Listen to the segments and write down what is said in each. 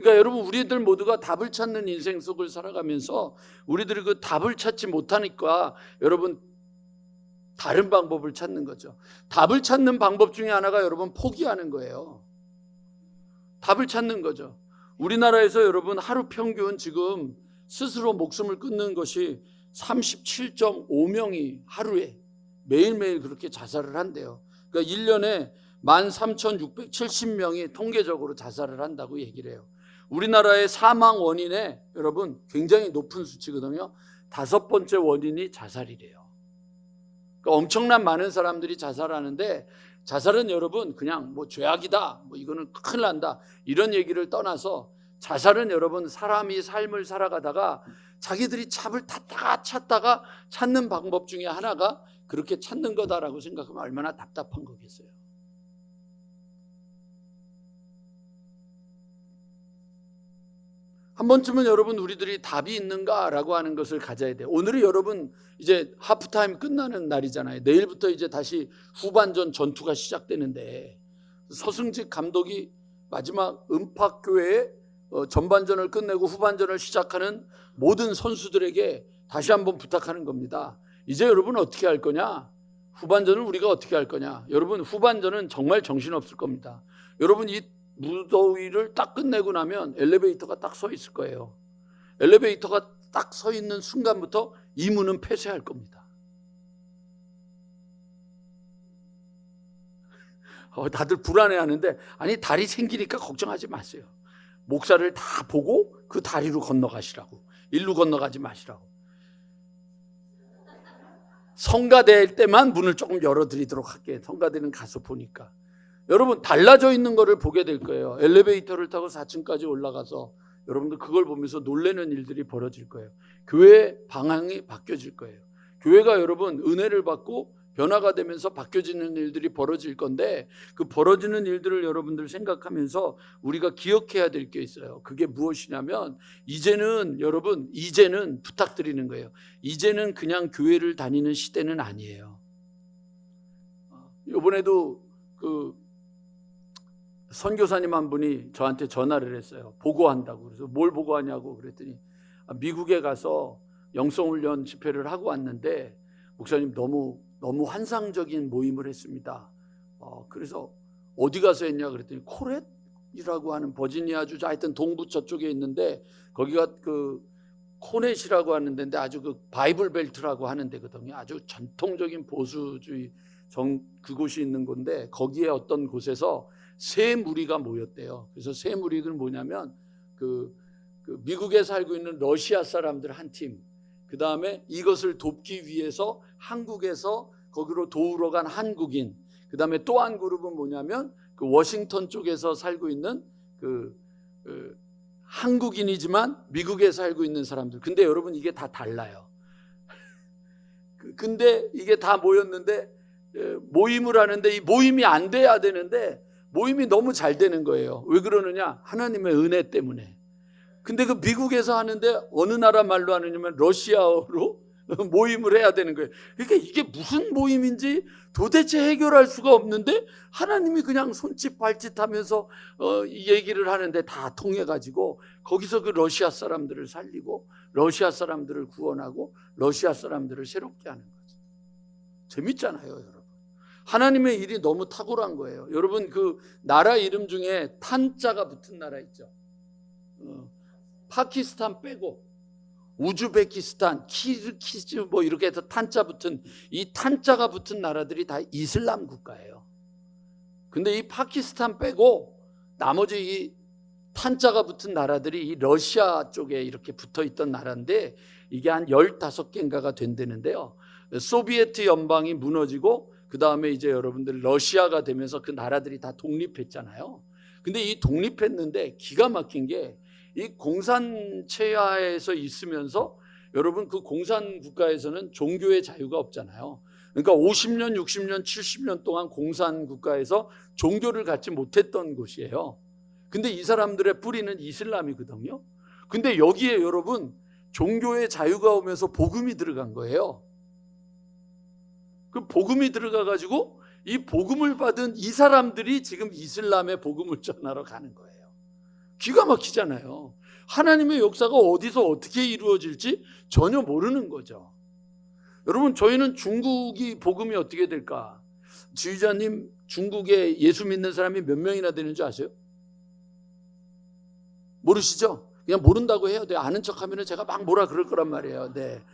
그러니까 여러분, 우리들 모두가 답을 찾는 인생 속을 살아가면서 우리들이 그 답을 찾지 못하니까 여러분 다른 방법을 찾는 거죠. 답을 찾는 방법 중에 하나가 여러분 포기하는 거예요. 답을 찾는 거죠. 우리나라에서 여러분 하루 평균 지금 스스로 목숨을 끊는 것이 37.5명이 하루에 매일매일 그렇게 자살을 한대요. 그러니까 1년에 13,670명이 통계적으로 자살을 한다고 얘기를 해요. 우리나라의 사망 원인에 여러분 굉장히 높은 수치거든요. 5번째 원인이 자살이래요. 그러니까 엄청난 많은 사람들이 자살하는데, 자살은 여러분 그냥 뭐 죄악이다, 뭐 이거는 큰일 난다, 이런 얘기를 떠나서 자살은 여러분 사람이 삶을 살아가다가 자기들이 답을 찾다가 찾는 방법 중에 하나가 그렇게 찾는 거다라고 생각하면 얼마나 답답한 거겠어요. 한 번쯤은 여러분 우리들이 답이 있는가라고 하는 것을 가져야 돼요. 오늘이 여러분 이제 하프타임 끝나는 날이잖아요. 내일부터 이제 다시 후반전 전투가 시작되는데, 서승직 감독이 마지막 음팍교회에 전반전을 끝내고 후반전을 시작하는 모든 선수들에게 다시 한번 부탁하는 겁니다. 이제 여러분 어떻게 할 거냐? 후반전을 우리가 어떻게 할 거냐? 여러분 후반전은 정말 정신없을 겁니다. 여러분 이 무더위를 딱 끝내고 나면 엘리베이터가 딱 서 있을 거예요. 엘리베이터가 딱 서 있는 순간부터 이 문은 폐쇄할 겁니다. 다들 불안해하는데, 아니 다리 생기니까 걱정하지 마세요. 목사를 다 보고 그 다리로 건너가시라고, 일로 건너가지 마시라고. 성가될 때만 문을 조금 열어드리도록 할게요. 성가대는 가서 보니까 여러분 달라져 있는 거를 보게 될 거예요. 엘리베이터를 타고 4층까지 올라가서 여러분들 그걸 보면서 놀라는 일들이 벌어질 거예요. 교회의 방향이 바뀌어질 거예요. 교회가 여러분 은혜를 받고 변화가 되면서 바뀌어지는 일들이 벌어질 건데, 그 벌어지는 일들을 여러분들 생각하면서 우리가 기억해야 될 게 있어요. 그게 무엇이냐면, 이제는 여러분, 이제는 부탁드리는 거예요. 이제는 그냥 교회를 다니는 시대는 아니에요. 이번에도 그 선교사님 한 분이 저한테 전화를 했어요. 보고한다고. 그래서 뭘 보고하냐고 그랬더니, 미국에 가서 영성훈련 집회를 하고 왔는데 목사님 너무 환상적인 모임을 했습니다. 그래서 어디 가서 했냐 그랬더니 코넷이라고 하는 버지니아주 하여튼 동부 저쪽에 있는데, 거기가 그 코넷이라고 하는 데인데 아주 그 바이블 벨트라고 하는 데거든요. 아주 전통적인 보수주의 그곳이 있는 건데, 거기에 어떤 곳에서 세 무리가 모였대요. 그래서 세 무리들은 뭐냐면 그 미국에 살고 있는 러시아 사람들 한 팀, 그 다음에 이것을 돕기 위해서 한국에서 거기로 도우러 간 한국인, 그 다음에 또 한 그룹은 뭐냐면 그 워싱턴 쪽에서 살고 있는 그 한국인이지만 미국에 살고 있는 사람들. 근데 여러분 이게 다 달라요. 근데 이게 다 모였는데 모임을 하는데 이 모임이 안 돼야 되는데 모임이 너무 잘 되는 거예요. 왜 그러느냐? 하나님의 은혜 때문에. 근데 그 미국에서 하는데 어느 나라 말로 하느냐면 러시아어로 모임을 해야 되는 거예요. 그러니까 이게 무슨 모임인지 도대체 해결할 수가 없는데, 하나님이 그냥 손짓 발짓 하면서 얘기를 하는데 다 통해가지고 거기서 그 러시아 사람들을 살리고 러시아 사람들을 구원하고 러시아 사람들을 새롭게 하는 거죠. 재밌잖아요, 여러분. 하나님의 일이 너무 탁월한 거예요. 여러분 그 나라 이름 중에 탄자가 붙은 나라 있죠. 파키스탄 빼고 우즈베키스탄, 키르기즈 뭐 이렇게 해서 탄자 붙은, 이 탄자가 붙은 나라들이 다 이슬람 국가예요. 근데 이 파키스탄 빼고 나머지 이 탄자가 붙은 나라들이 이 러시아 쪽에 이렇게 붙어 있던 나라인데, 이게 한 15개인가가 된다는데요. 소비에트 연방이 무너지고 그 다음에 이제 여러분들 러시아가 되면서 그 나라들이 다 독립했잖아요. 근데 이 독립했는데 기가 막힌 게, 이 공산체하에서 있으면서 여러분 그 공산 국가에서는 종교의 자유가 없잖아요. 그러니까 50년, 60년, 70년 동안 공산 국가에서 종교를 갖지 못했던 곳이에요. 근데 이 사람들의 뿌리는 이슬람이거든요. 근데 여기에 여러분 종교의 자유가 오면서 복음이 들어간 거예요. 그 복음이 들어가 가지고 이 복음을 받은 이 사람들이 지금 이슬람의 복음을 전하러 가는 거예요. 기가 막히잖아요. 하나님의 역사가 어디서 어떻게 이루어질지 전혀 모르는 거죠. 여러분, 저희는 중국이 복음이 어떻게 될까? 지휘자님, 중국에 예수 믿는 사람이 몇 명이나 되는 줄 아세요? 모르시죠? 그냥 모른다고 해요. 네, 아는 척하면 제가 막 뭐라 그럴 거란 말이에요. 네,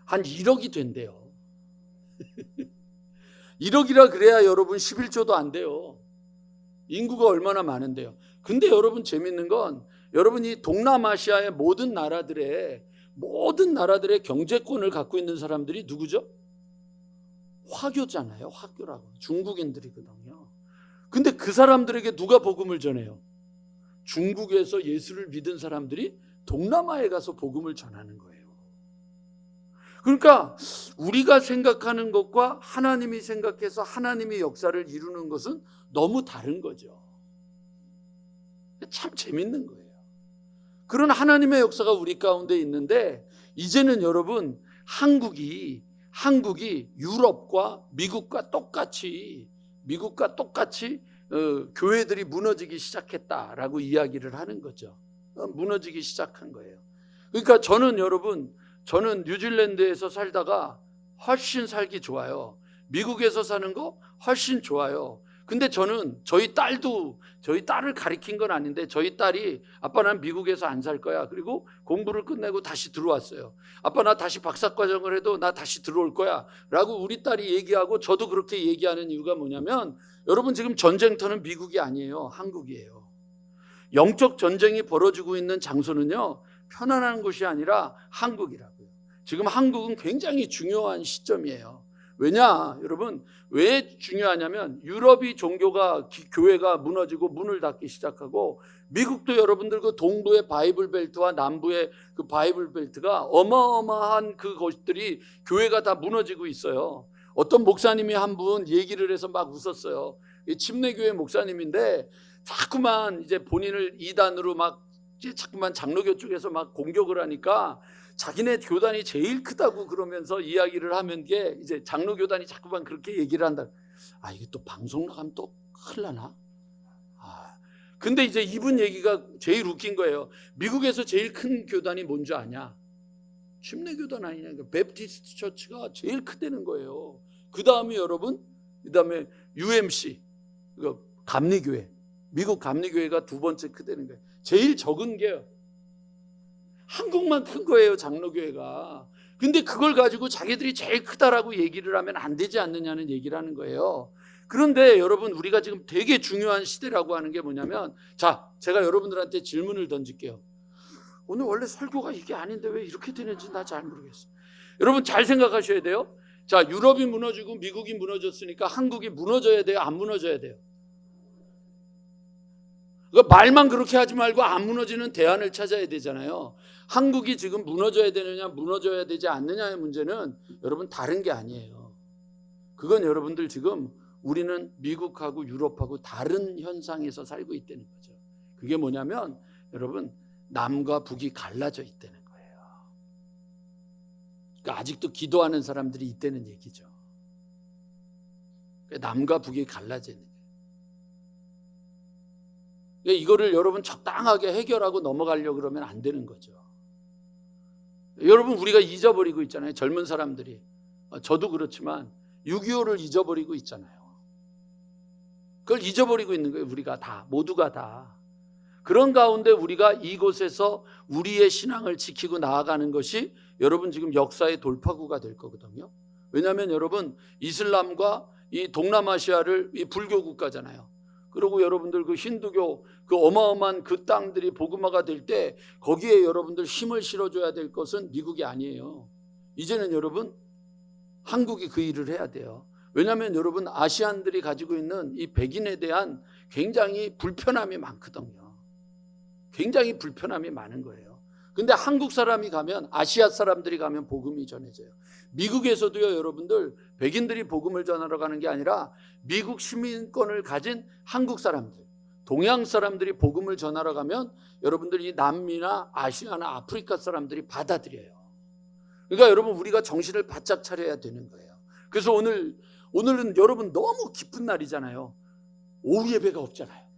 한 1억이 된대요. 1억이라 그래야 여러분 11조도 안 돼요. 인구가 얼마나 많은데요. 근데 여러분, 재밌는 건 여러분이 동남아시아의 모든 나라들의 경제권을 갖고 있는 사람들이 누구죠? 화교잖아요. 화교라고. 중국인들이거든요. 근데 그 사람들에게 누가 복음을 전해요? 중국에서 예수를 믿은 사람들이 동남아에 가서 복음을 전하는 거예요. 그러니까 우리가 생각하는 것과 하나님이 생각해서 하나님의 역사를 이루는 것은 너무 다른 거죠. 참 재밌는 거예요. 그런 하나님의 역사가 우리 가운데 있는데, 이제는 여러분, 한국이 유럽과 미국과 똑같이 교회들이 무너지기 시작했다라고 이야기를 하는 거죠. 무너지기 시작한 거예요. 그러니까 저는 뉴질랜드에서 살다가 훨씬 살기 좋아요. 미국에서 사는 거 훨씬 좋아요. 근데 저는 저희 딸을 가리킨 건 아닌데, 저희 딸이 아빠 난 미국에서 안 살 거야. 그리고 공부를 끝내고 다시 들어왔어요. 아빠 나 다시 박사과정을 해도 나 다시 들어올 거야 라고 우리 딸이 얘기하고 저도 그렇게 얘기하는 이유가 뭐냐면, 여러분, 지금 전쟁터는 미국이 아니에요. 한국이에요. 영적 전쟁이 벌어지고 있는 장소는요, 편안한 곳이 아니라 한국이라고요. 지금 한국은 굉장히 중요한 시점이에요. 왜냐, 여러분, 왜 중요하냐면 유럽이 교회가 무너지고 문을 닫기 시작하고, 미국도 여러분들 그 동부의 바이블 벨트와 남부의 그 바이블 벨트가 어마어마한 그것들이 교회가 다 무너지고 있어요. 어떤 목사님이 한 분 얘기를 해서 막 웃었어요. 침례교회 목사님인데 자꾸만 이제 본인을 이단으로 막 자꾸만 장로교 쪽에서 막 공격을 하니까 자기네 교단이 제일 크다고 그러면서 이야기를 하면 게 이제 장로 교단이 자꾸만 그렇게 얘기를 한다. 이게 또 방송 나가면 또 큰일 나나? 근데 이제 이분 얘기가 제일 웃긴 거예요. 미국에서 제일 큰 교단이 뭔지 아냐? 침례교단 아니냐? 베프티스트 처치가 제일 크다는 거예요. 그 다음에 UMC, 감리교회, 미국 감리교회가 두 번째 크다는 거예요. 제일 적은 게 한국만 큰 거예요, 장로교회가. 근데 그걸 가지고 자기들이 제일 크다라고 얘기를 하면 안 되지 않느냐는 얘기를 하는 거예요. 그런데 여러분, 우리가 지금 되게 중요한 시대라고 하는 게 뭐냐면, 자, 제가 여러분들한테 질문을 던질게요. 오늘 원래 설교가 이게 아닌데 왜 이렇게 되는지 나 잘 모르겠어요. 여러분, 잘 생각하셔야 돼요. 자, 유럽이 무너지고 미국이 무너졌으니까 한국이 무너져야 돼요, 안 무너져야 돼요? 그러니까 말만 그렇게 하지 말고 안 무너지는 대안을 찾아야 되잖아요. 한국이 지금 무너져야 되느냐 무너져야 되지 않느냐의 문제는 여러분 다른 게 아니에요. 그건 여러분들 지금 우리는 미국하고 유럽하고 다른 현상에서 살고 있다는 거죠. 그게 뭐냐면 여러분, 남과 북이 갈라져 있다는 거예요. 그러니까 아직도 기도하는 사람들이 있다는 얘기죠. 남과 북이 갈라져 있는 거예요. 이거를 여러분 적당하게 해결하고 넘어가려고 그러면 안 되는 거죠. 여러분, 우리가 잊어버리고 있잖아요. 젊은 사람들이. 저도 그렇지만 6.25를 잊어버리고 있잖아요. 그걸 잊어버리고 있는 거예요. 우리가 다, 모두가 다. 그런 가운데 우리가 이곳에서 우리의 신앙을 지키고 나아가는 것이 여러분 지금 역사의 돌파구가 될 거거든요. 왜냐하면 여러분, 이슬람과 이 동남아시아를 이 불교 국가잖아요. 그리고 여러분들 그 힌두교 그 어마어마한 그 땅들이 복음화가 될 때 거기에 여러분들 힘을 실어줘야 될 것은 미국이 아니에요. 이제는 여러분, 한국이 그 일을 해야 돼요. 왜냐하면 여러분, 아시안들이 가지고 있는 이 백인에 대한 굉장히 불편함이 많거든요. 굉장히 불편함이 많은 거예요. 근데 한국 사람이 가면, 아시아 사람들이 가면 복음이 전해져요. 미국에서도요, 여러분들, 백인들이 복음을 전하러 가는 게 아니라 미국 시민권을 가진 한국 사람들, 동양 사람들이 복음을 전하러 가면 여러분들 이 남미나 아시아나 아프리카 사람들이 받아들여요. 그러니까 여러분, 우리가 정신을 바짝 차려야 되는 거예요. 그래서 오늘은 여러분 너무 기쁜 날이잖아요. 오후 예배가 없잖아요.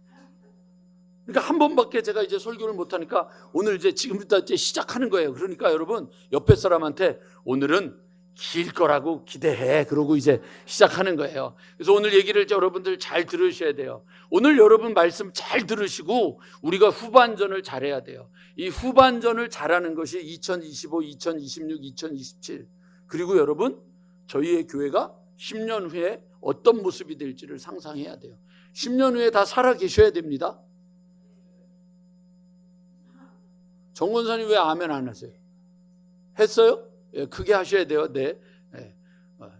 그러니까 한 번밖에 제가 이제 설교를 못하니까 오늘 이제 지금부터 이제 시작하는 거예요. 그러니까 여러분 옆에 사람한테 오늘은 길 거라고 기대해. 그러고 이제 시작하는 거예요. 그래서 오늘 얘기를 여러분들 잘 들으셔야 돼요. 오늘 여러분 말씀 잘 들으시고 우리가 후반전을 잘해야 돼요. 이 후반전을 잘하는 것이 2025, 2026, 2027 그리고 여러분 저희의 교회가 10년 후에 어떤 모습이 될지를 상상해야 돼요. 10년 후에 다 살아 계셔야 됩니다. 정권사님 왜 아멘 안 하세요? 했어요? 예, 크게 하셔야 돼요. 네. 예.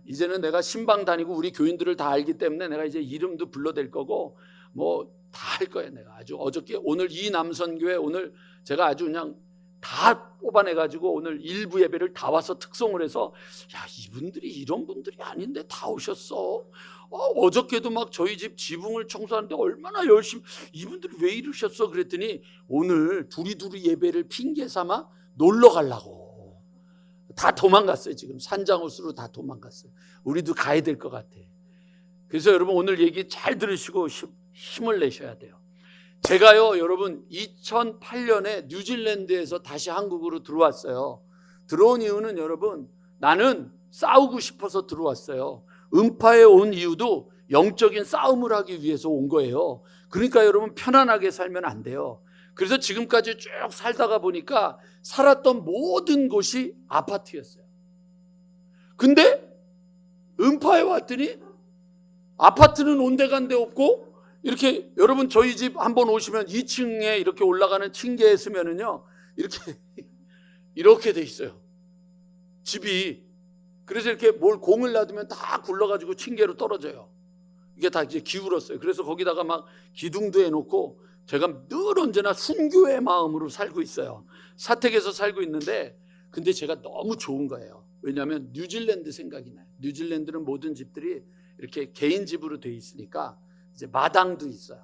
이제는 내가 신방 다니고 우리 교인들을 다 알기 때문에 내가 이제 이름도 불러댈 거고 뭐 다 할 거예요. 내가 아주 어저께 오늘 이 남선교회 오늘 제가 아주 그냥 다 뽑아내가지고 오늘 일부 예배를 다 와서 특송을 해서 야 이분들이 이런 분들이 아닌데 다 오셨어. 어저께도 막 저희 집 지붕을 청소하는데 얼마나 열심히 이분들이 왜 이러셨어 그랬더니 오늘 두리두리 예배를 핑계 삼아 놀러 가려고 다 도망갔어요. 지금 산장호수로 다 도망갔어요. 우리도 가야 될 것 같아. 그래서 여러분 오늘 얘기 잘 들으시고 힘을 내셔야 돼요. 제가요 여러분 2008년에 뉴질랜드에서 다시 한국으로 들어왔어요. 들어온 이유는 여러분 나는 싸우고 싶어서 들어왔어요. 음파에 온 이유도 영적인 싸움을 하기 위해서 온 거예요. 그러니까 여러분 편안하게 살면 안 돼요. 그래서 지금까지 쭉 살다가 보니까 살았던 모든 곳이 아파트였어요. 근데 음파에 왔더니 아파트는 온데간데 없고 이렇게 여러분 저희 집 한번 오시면 2층에 이렇게 올라가는 층계에 쓰면은요 이렇게 돼 있어요. 집이. 그래서 이렇게 뭘 공을 놔두면 다 굴러가지고 층계로 떨어져요. 이게 다 이제 기울었어요. 그래서 거기다가 막 기둥도 해놓고 제가 늘 언제나 순교의 마음으로 살고 있어요. 사택에서 살고 있는데 근데 제가 너무 좋은 거예요. 왜냐하면 뉴질랜드 생각이 나요. 뉴질랜드는 모든 집들이 이렇게 개인 집으로 돼 있으니까 이제 마당도 있어요.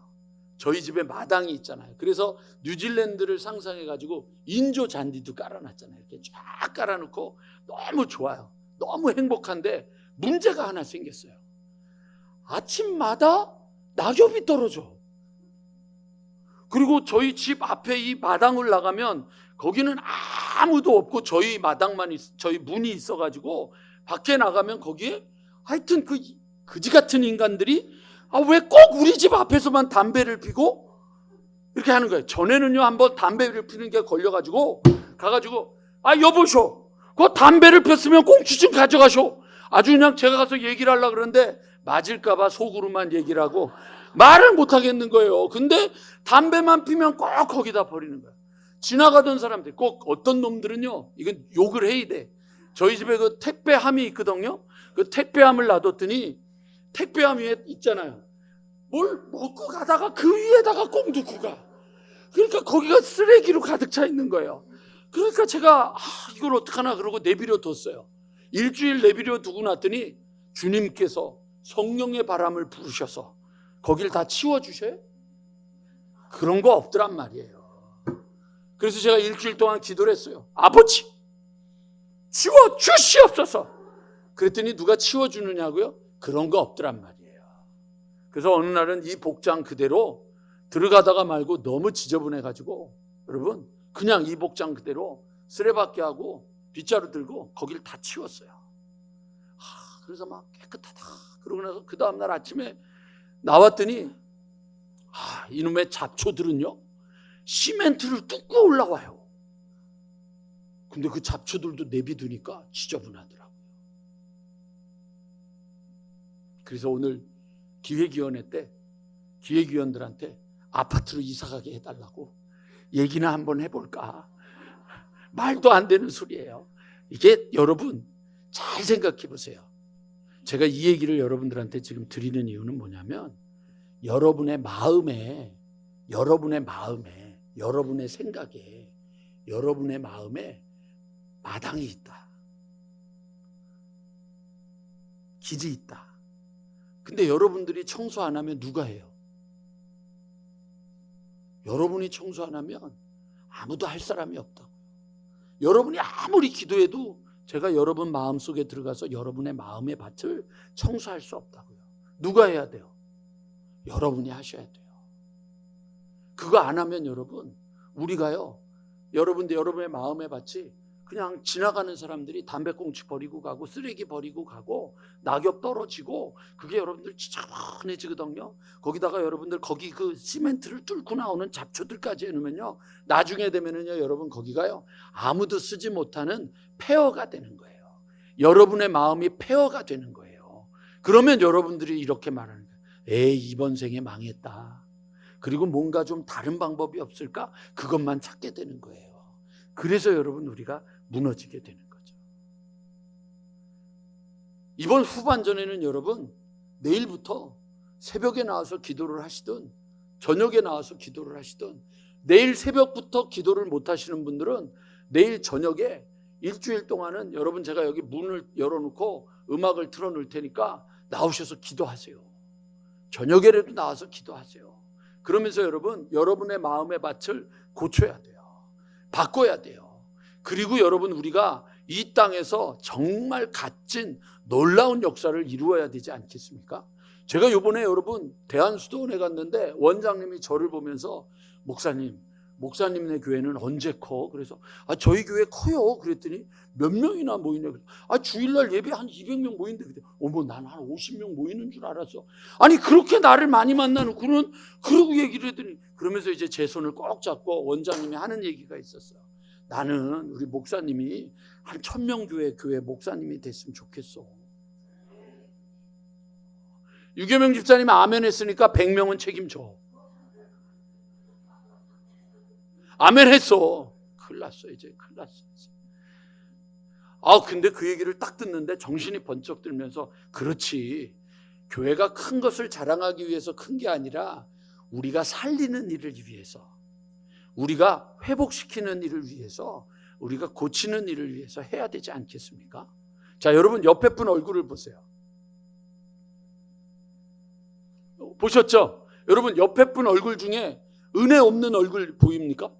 저희 집에 마당이 있잖아요. 그래서 뉴질랜드를 상상해가지고 인조 잔디도 깔아놨잖아요. 이렇게 쫙 깔아놓고 너무 좋아요. 너무 행복한데 문제가 하나 생겼어요. 아침마다 낙엽이 떨어져. 그리고 저희 집 앞에 이 마당을 나가면 거기는 아무도 없고 저희 마당만 저희 문이 있어가지고 밖에 나가면 거기에 하여튼 그 그지 같은 인간들이 왜 꼭 우리 집 앞에서만 담배를 피고 이렇게 하는 거예요. 전에는요 한번 담배를 피는 게 걸려가지고 가가지고 여보쇼 그 담배를 폈으면 꽁치 좀 가져가쇼. 아주 그냥 제가 가서 얘기를 하려고 그러는데 맞을까봐 속으로만 얘기를 하고 말을 못 하겠는 거예요. 근데 담배만 피면 꼭 거기다 버리는 거예요. 지나가던 사람들 꼭 어떤 놈들은요 이건 욕을 해야 돼. 저희 집에 그 택배함이 있거든요. 그 택배함을 놔뒀더니 택배함 위에 있잖아요. 뭘 먹고 가다가 그 위에다가 꼭 넣고 가. 그러니까 거기가 쓰레기로 가득 차 있는 거예요. 그러니까 제가 이걸 어떡하나 그러고 내버려 뒀어요. 일주일 내버려 두고 났더니 주님께서 성령의 바람을 부르셔서 거길 다 치워주셔요? 그런 거 없더란 말이에요. 그래서 제가 일주일 동안 기도를 했어요. 아버지 치워주시옵소서. 그랬더니 누가 치워주느냐고요? 그런 거 없더란 말이에요. 그래서 어느 날은 이 복장 그대로 들어가다가 말고 너무 지저분해가지고 여러분 그냥 이 복장 그대로 쓰레받게 하고 빗자루 들고 거기를 다 치웠어요. 그래서 막 깨끗하다. 그러고 나서 그 다음날 아침에 나왔더니 이놈의 잡초들은요 시멘트를 뚫고 올라와요. 근데 그 잡초들도 내비두니까 지저분하더라고요. 그래서 오늘 기획위원회 때 기획위원들한테 아파트로 이사가게 해달라고 얘기나 한번 해볼까. 말도 안 되는 소리예요. 이게 여러분 잘 생각해 보세요. 제가 이 얘기를 여러분들한테 지금 드리는 이유는 뭐냐면 여러분의 마음에 여러분의 생각에 여러분의 마음에 마당이 있다. 길이 있다. 근데 여러분들이 청소 안 하면 누가 해요? 여러분이 청소 안 하면 아무도 할 사람이 없다고요. 여러분이 아무리 기도해도 제가 여러분 마음속에 들어가서 여러분의 마음의 밭을 청소할 수 없다고요. 누가 해야 돼요? 여러분이 하셔야 돼요. 그거 안 하면 여러분, 우리가요, 여러분의 마음의 밭이 그냥 지나가는 사람들이 담배꽁초 버리고 가고 쓰레기 버리고 가고 낙엽 떨어지고 그게 여러분들 지저분해지거든요. 거기다가 여러분들 거기 그 시멘트를 뚫고 나오는 잡초들까지 해놓으면요, 나중에 되면은요 여러분, 거기가요 아무도 쓰지 못하는 폐허가 되는 거예요. 여러분의 마음이 폐허가 되는 거예요. 그러면 여러분들이 이렇게 말하는 거예요. 에이, 이번 생에 망했다. 그리고 뭔가 좀 다른 방법이 없을까? 그것만 찾게 되는 거예요. 그래서 여러분, 우리가 무너지게 되는 거죠. 이번 후반전에는 여러분, 내일부터 새벽에 나와서 기도를 하시든 저녁에 나와서 기도를 하시든, 내일 새벽부터 기도를 못 하시는 분들은 내일 저녁에 일주일 동안은 여러분, 제가 여기 문을 열어놓고 음악을 틀어놓을 테니까 나오셔서 기도하세요. 저녁에라도 나와서 기도하세요. 그러면서 여러분, 여러분의 마음의 밭을 고쳐야 돼요. 바꿔야 돼요. 그리고 여러분, 우리가 이 땅에서 정말 값진 놀라운 역사를 이루어야 되지 않겠습니까? 제가 요번에 여러분 대한수도원에 갔는데 원장님이 저를 보면서 목사님네 교회는 언제 커? 그래서 저희 교회 커요. 그랬더니 몇 명이나 모이냐? 주일날 예배 한 200명 모이는데, 어머, 난 한 50명 모이는 줄 알았어. 아니, 그렇게 나를 많이 만나놓고는 그러고 얘기를 했더니, 그러면서 이제 제 손을 꼭 잡고 원장님이 하는 얘기가 있었어요. 나는 우리 목사님이 한 1000명 교회 목사님이 됐으면 좋겠어. 유계명 집사님이 아멘 했으니까 100명은 책임져. 아멘 했어. 큰일 났어, 이제. 큰일 났어. 근데 그 얘기를 딱 듣는데 정신이 번쩍 들면서, 그렇지. 교회가 큰 것을 자랑하기 위해서 큰 게 아니라 우리가 살리는 일을 위해서, 우리가 회복시키는 일을 위해서, 우리가 고치는 일을 위해서 해야 되지 않겠습니까? 자, 여러분 옆에 분 얼굴을 보세요. 보셨죠? 여러분 옆에 분 얼굴 중에 은혜 없는 얼굴 보입니까?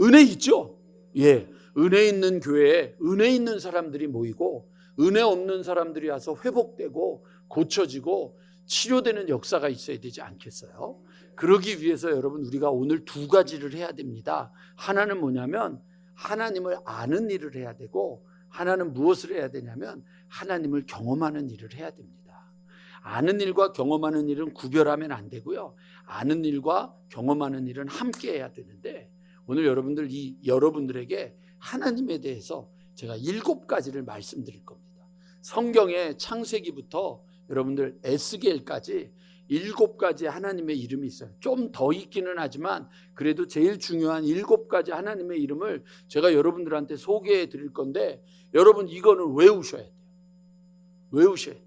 은혜 있죠? 예, 은혜 있는 교회에 은혜 있는 사람들이 모이고 은혜 없는 사람들이 와서 회복되고 고쳐지고 치료되는 역사가 있어야 되지 않겠어요? 그러기 위해서 여러분, 우리가 오늘 두 가지를 해야 됩니다. 하나는 뭐냐면 하나님을 아는 일을 해야 되고, 하나는 무엇을 해야 되냐면 하나님을 경험하는 일을 해야 됩니다. 아는 일과 경험하는 일은 구별하면 안 되고요, 아는 일과 경험하는 일은 함께 해야 되는데, 오늘 여러분들에게 하나님에 대해서 제가 7가지를 말씀드릴 겁니다. 성경의 창세기부터 여러분들 에스겔까지 7가지 하나님의 이름이 있어요. 좀 더 있기는 하지만 그래도 제일 중요한 7가지 하나님의 이름을 제가 여러분들한테 소개해 드릴 건데, 여러분 이거는 외우셔야 돼요. 외우셔야 돼요.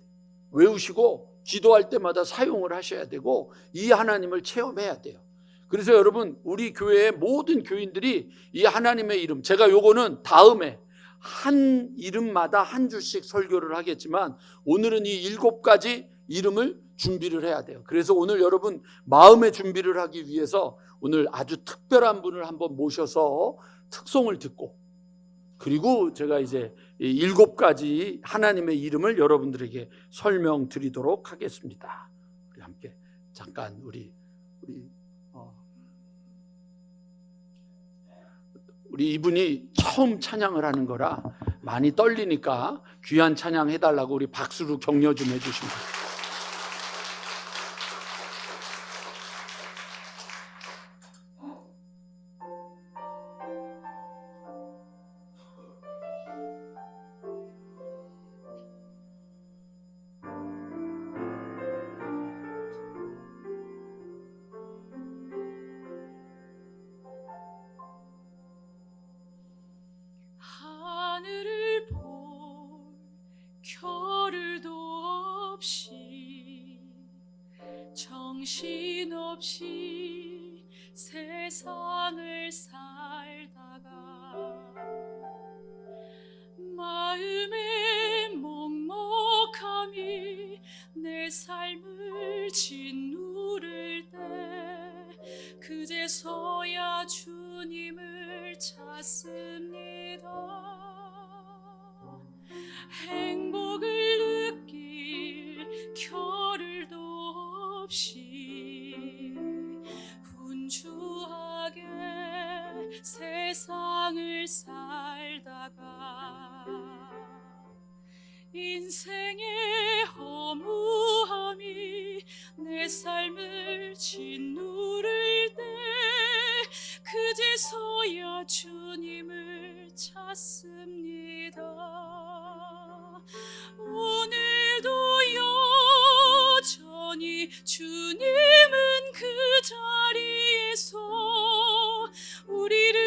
외우시고 기도할 때마다 사용을 하셔야 되고, 이 하나님을 체험해야 돼요. 그래서 여러분, 우리 교회의 모든 교인들이 이 하나님의 이름, 제가 요거는 다음에 한 이름마다 한 주씩 설교를 하겠지만, 오늘은 이 7가지 이름을 준비를 해야 돼요. 그래서 오늘 여러분 마음의 준비를 하기 위해서 오늘 아주 특별한 분을 한번 모셔서 특송을 듣고, 그리고 제가 이제 7가지 하나님의 이름을 여러분들에게 설명드리도록 하겠습니다. 우리 함께 잠깐 우리 이분이 처음 찬양을 하는 거라 많이 떨리니까 귀한 찬양 해달라고 우리 박수로 격려 좀 해주시면 돼요. 하늘을 볼 겨를도 없이 정신없이 세상을 살다가 마음의 먹먹함이 내 삶을 짓누를 때, 그제서야 주님을 찾습니다. 행복을 느낄 겨를도 없이 살다가 인생의 허무함이 내 삶을 짓누를 때 그제서야 주님을 찾습니다. 오늘도 여전히 주님은 그 자리에서 우리를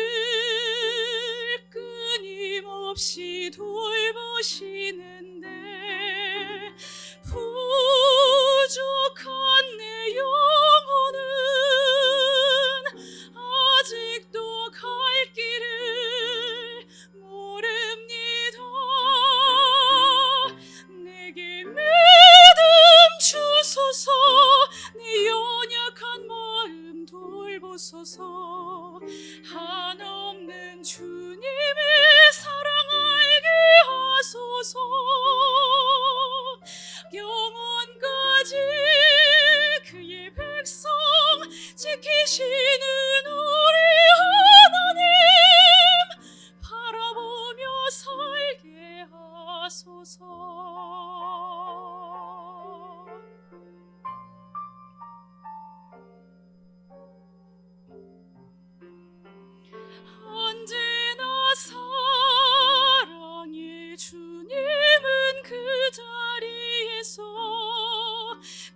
끊임없이 돌보시는데 부족한 내 영혼은 아직도 갈 길을 모릅니다. 내게 믿음 주소서, 내 연약한 마음 돌보소서. 한없는 주님의 사랑 알게 하소서. 영원까지 그의 백성 지키시는 우리 하나님 바라보며 살게 하소서. 언제나 사랑의 주님은 그 자리에서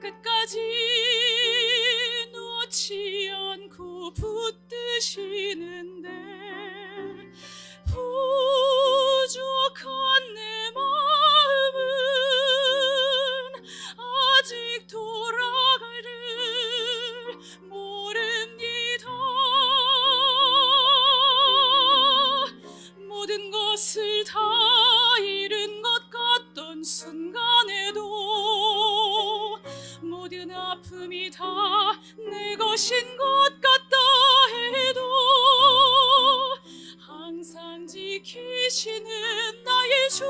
끝까지 놓지 않고 붙드시는데 부족한 내 마음은 아직 돌아가를 모릅니다. 모든 것을 다 잃은 것 같던 순간에도 모든 아픔이 다 내 것인 것 같다 해도 항상 지키시는 나의 주,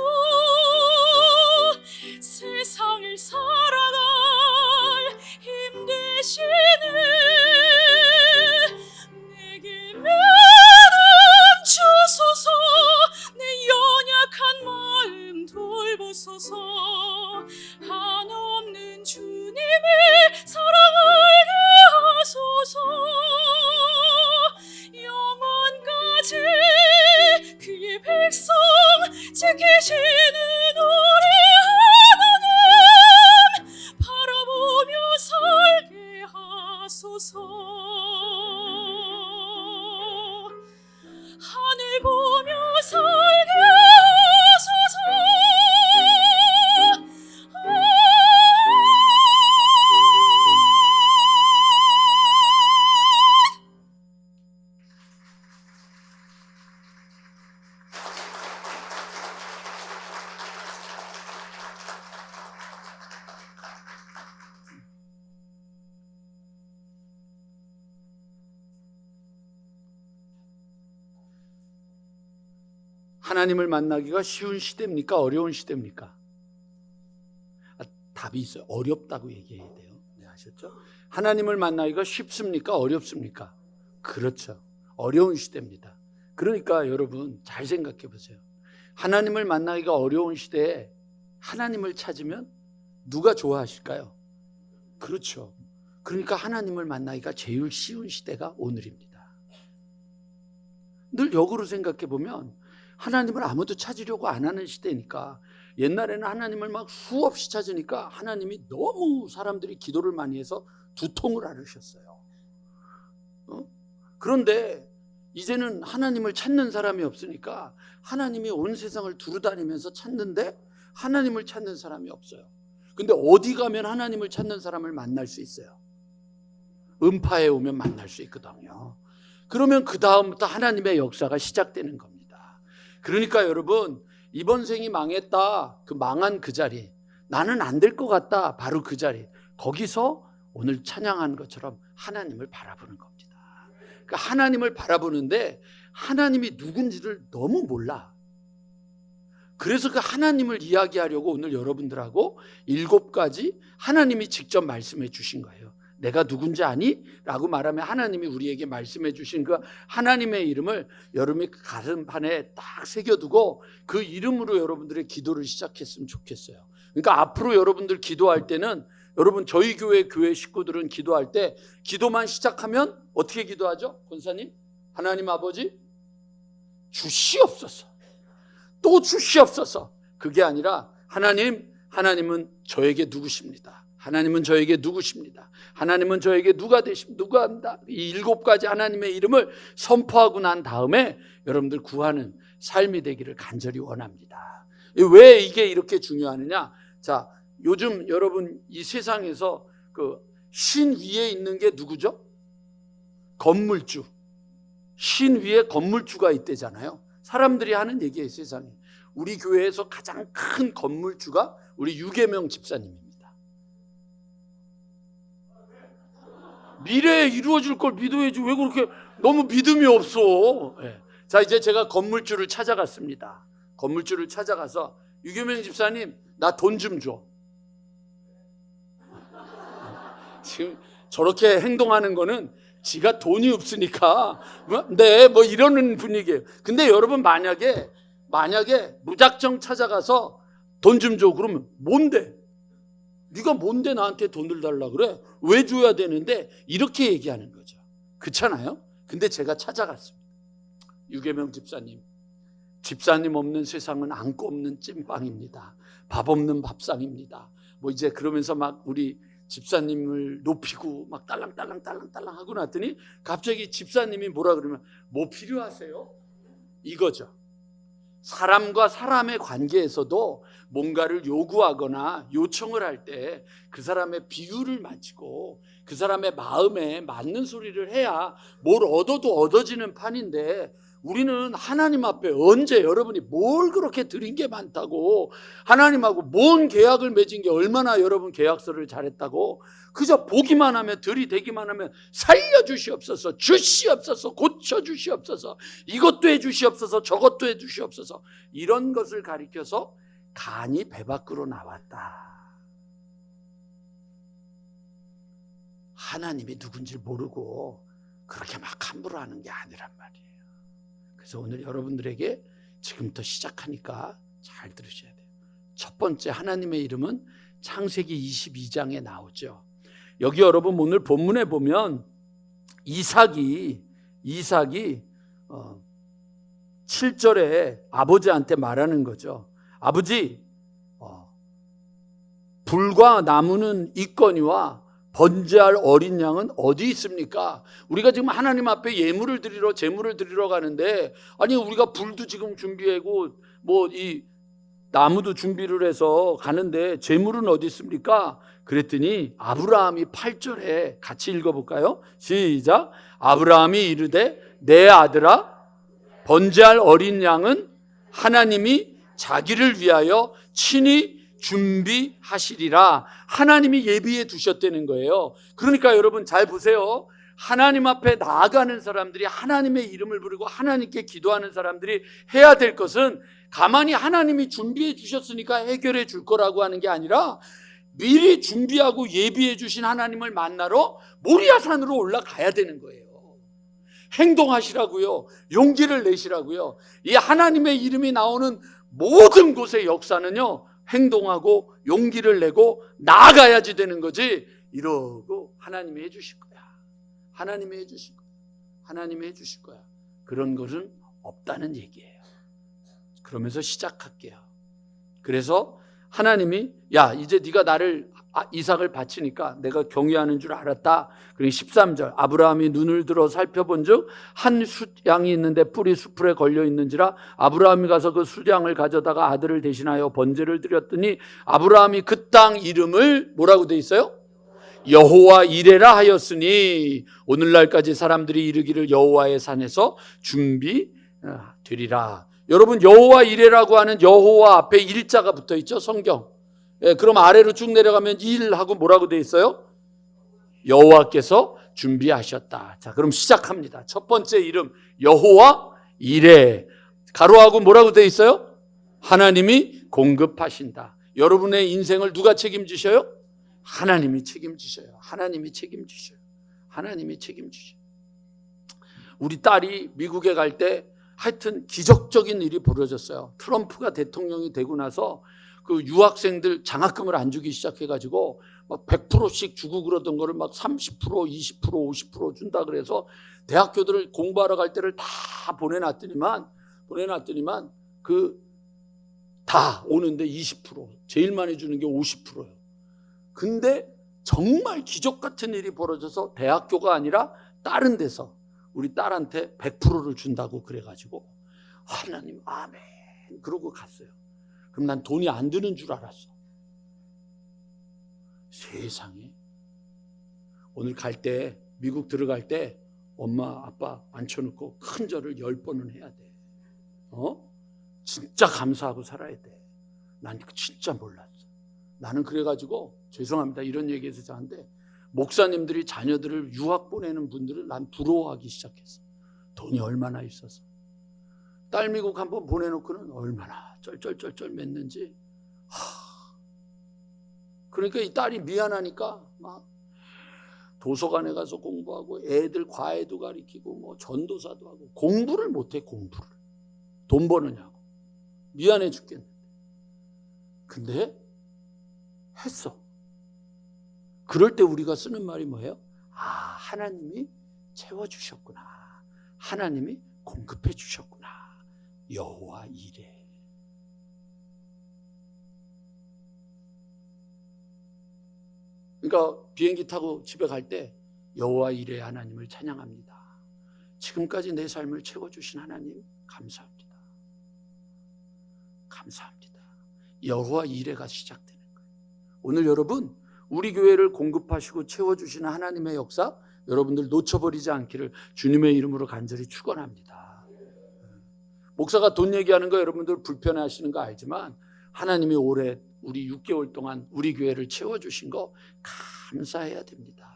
세상을 살아갈 힘 되시는 내게 믿음 주소서. 내 연약한 마음 돌보소서. 한없는 주님의 사랑 알게 하소서. 영원까지 그의 백성 지키시는 우리 하나님 바라보며 살게 하소서. 하늘 보며 살게 하소서. 하나님을 만나기가 쉬운 시대입니까? 어려운 시대입니까? 답이 있어요. 어렵다고 얘기해야 돼요. 네, 아셨죠? 하나님을 만나기가 쉽습니까? 어렵습니까? 그렇죠. 어려운 시대입니다. 그러니까 여러분 잘 생각해 보세요. 하나님을 만나기가 어려운 시대에 하나님을 찾으면 누가 좋아하실까요? 그렇죠. 그러니까 하나님을 만나기가 제일 쉬운 시대가 오늘입니다. 늘 역으로 생각해 보면 하나님을 아무도 찾으려고 안 하는 시대니까, 옛날에는 하나님을 막 수없이 찾으니까 하나님이 너무 사람들이 기도를 많이 해서 두통을 앓으셨어요. 그런데 이제는 하나님을 찾는 사람이 없으니까 하나님이 온 세상을 두루다니면서 찾는데 하나님을 찾는 사람이 없어요. 근데 어디 가면 하나님을 찾는 사람을 만날 수 있어요? 음파에 오면 만날 수 있거든요. 그러면 그 다음부터 하나님의 역사가 시작되는 겁니다. 그러니까 여러분, 이번 생이 망했다, 그 망한 그 자리, 나는 안 될 것 같다, 바로 그 자리, 거기서 오늘 찬양한 것처럼 하나님을 바라보는 겁니다. 그러니까 하나님을 바라보는데 하나님이 누군지를 너무 몰라. 그래서 그 하나님을 이야기하려고 오늘 여러분들하고 7가지 하나님이 직접 말씀해 주신 거예요. 내가 누군지 아니? 라고 말하면 하나님이 우리에게 말씀해 주신 그 하나님의 이름을 여러분이 가슴판에 딱 새겨두고 그 이름으로 여러분들의 기도를 시작했으면 좋겠어요. 그러니까 앞으로 여러분들 기도할 때는, 여러분 저희 교회 식구들은 기도할 때 기도만 시작하면 어떻게 기도하죠? 권사님? 하나님 아버지 주시옵소서, 또 주시옵소서. 그게 아니라 하나님은 저에게 누구십니다. 하나님은 저에게 누구십니다. 하나님은 저에게 누가 한다. 이 7가지 하나님의 이름을 선포하고 난 다음에 여러분들 구하는 삶이 되기를 간절히 원합니다. 왜 이게 이렇게 중요하느냐? 자, 요즘 여러분 이 세상에서 그 신 위에 있는 게 누구죠? 건물주. 신 위에 건물주가 있대잖아요. 사람들이 하는 얘기예요, 세상에. 우리 교회에서 가장 큰 건물주가 우리 유계명 집사님입니다. 미래에 이루어질 걸 믿어야지 왜 그렇게 너무 믿음이 없어. 네. 자, 이제 제가 건물주를 찾아갔습니다. 건물주를 찾아가서 유계명 집사님, 나 돈 좀 줘. 지금 저렇게 행동하는 거는 지가 돈이 없으니까 네, 뭐 이러는 분위기예요. 근데 여러분 만약에 무작정 찾아가서 돈 좀 줘 그러면 뭔데? 네가 뭔데 나한테 돈을 달라 그래? 왜 줘야 되는데? 이렇게 얘기하는 거죠. 그렇잖아요? 근데 제가 찾아갔습니다. 유계명 집사님 없는 세상은 안고 없는 찐빵입니다. 밥 없는 밥상입니다. 뭐 이제 그러면서 막 우리 집사님을 높이고 막 딸랑딸랑 하고 났더니 갑자기 집사님이 뭐라 그러면 뭐 필요하세요? 이거죠. 사람과 사람의 관계에서도 뭔가를 요구하거나 요청을 할 때 그 사람의 비율을 맞추고 그 사람의 마음에 맞는 소리를 해야 뭘 얻어도 얻어지는 판인데, 우리는 하나님 앞에 언제 여러분이 뭘 그렇게 드린 게 많다고, 하나님하고 뭔 계약을 맺은 게 얼마나 여러분 계약서를 잘했다고, 그저 보기만 하면 들이대기만 하면 살려주시옵소서, 주시옵소서, 고쳐주시옵소서, 이것도 해주시옵소서, 저것도 해주시옵소서, 이런 것을 가리켜서 간이 배 밖으로 나왔다. 하나님이 누군지 모르고 그렇게 막 함부로 하는 게 아니란 말이에요. 그래서 오늘 여러분들에게 지금부터 시작하니까 잘 들으셔야 돼요. 첫 번째 하나님의 이름은 창세기 22장에 나오죠. 여기 여러분 오늘 본문에 보면 이삭이 7절에 아버지한테 말하는 거죠. 아버지, 불과 나무는 있거니와 번제할 어린 양은 어디 있습니까? 우리가 지금 하나님 앞에 제물을 드리러 가는데, 아니 우리가 불도 지금 준비하고 뭐 이 나무도 준비를 해서 가는데 제물은 어디 있습니까? 그랬더니 아브라함이 8절에 같이 읽어볼까요? 시작. 아브라함이 이르되 내 아들아, 번제할 어린 양은 하나님이 자기를 위하여 친히 준비하시리라. 하나님이 예비해 두셨다는 거예요. 그러니까 여러분 잘 보세요. 하나님 앞에 나아가는 사람들이, 하나님의 이름을 부르고 하나님께 기도하는 사람들이 해야 될 것은 가만히 하나님이 준비해 주셨으니까 해결해 줄 거라고 하는 게 아니라, 미리 준비하고 예비해 주신 하나님을 만나러 모리아산으로 올라가야 되는 거예요. 행동하시라고요. 용기를 내시라고요. 이 하나님의 이름이 나오는 모든 곳의 역사는요, 행동하고 용기를 내고 나아가야지 되는 거지, 이러고 하나님이 해주실 거야, 하나님이 해주실 거야, 하나님이 해주실 거야, 그런 것은 없다는 얘기예요. 그러면서 시작할게요. 그래서 하나님이 야, 이제 네가 나를 이삭을 바치니까 내가 경외하는 줄 알았다. 그리고 13절 아브라함이 눈을 들어 살펴본 즉 한 숫양이 있는데 뿔이 수풀에 걸려 있는지라 아브라함이 가서 그 숫양을 가져다가 아들을 대신하여 번제를 드렸더니 아브라함이 그 땅 이름을 뭐라고 돼 있어요? 여호와 이레라 하였으니 오늘날까지 사람들이 이르기를 여호와의 산에서 준비되리라. 여러분, 여호와 이레라고 하는 여호와 앞에 일자가 붙어 있죠, 성경. 예, 그럼 아래로 쭉 내려가면 일하고 뭐라고 돼 있어요? 여호와께서 준비하셨다. 자, 그럼 시작합니다. 첫 번째 이름 여호와 이레. 가로하고 뭐라고 돼 있어요? 하나님이 공급하신다. 여러분의 인생을 누가 책임지셔요? 하나님이 책임지셔요. 하나님이 책임지셔요. 하나님이 책임지셔요. 우리 딸이 미국에 갈 때 하여튼 기적적인 일이 벌어졌어요. 트럼프가 대통령이 되고 나서 그 유학생들 장학금을 안 주기 시작해가지고 막 100%씩 주고 그러던 거를 막 30%, 20%, 50% 준다 그래서 대학교들을 공부하러 갈 때를 다 보내놨더니만 그 다 오는데 20%, 제일 많이 주는 게 50%예요. 근데 정말 기적 같은 일이 벌어져서 대학교가 아니라 다른 데서 우리 딸한테 100%를 준다고 그래가지고 하나님 아멘 그러고 갔어요. 그럼 난 돈이 안 드는 줄 알았어. 세상에 오늘 갈 때 미국 들어갈 때 엄마 아빠 앉혀놓고 큰 절을 10번은 해야 돼. 진짜 감사하고 살아야 돼. 난 진짜 몰랐어. 나는 그래가지고 죄송합니다 이런 얘기해서 저한테 목사님들이 자녀들을 유학 보내는 분들을 난 부러워하기 시작했어. 돈이 얼마나 있어서. 딸 미국 한번 보내놓고는 얼마나 쩔쩔쩔쩔 맺는지. 그러니까 이 딸이 미안하니까 막 도서관에 가서 공부하고 애들 과외도 가르치고 뭐 전도사도 하고 공부를 못해. 공부를 돈 버느냐고 미안해 죽겠는데 근데 했어. 그럴 때 우리가 쓰는 말이 뭐예요? 하나님이 채워주셨구나. 하나님이 공급해 주셨구나. 여호와 이레. 그러니까 비행기 타고 집에 갈 때 여호와 이레 하나님을 찬양합니다. 지금까지 내 삶을 채워주신 하나님 감사합니다. 감사합니다. 여호와 이레가 시작되는 거예요. 오늘 여러분 우리 교회를 공급하시고 채워주시는 하나님의 역사 여러분들 놓쳐버리지 않기를 주님의 이름으로 간절히 축원합니다. 목사가 돈 얘기하는 거 여러분들 불편해하시는 거 알지만 하나님이 올해 우리 6개월 동안 우리 교회를 채워주신 거 감사해야 됩니다.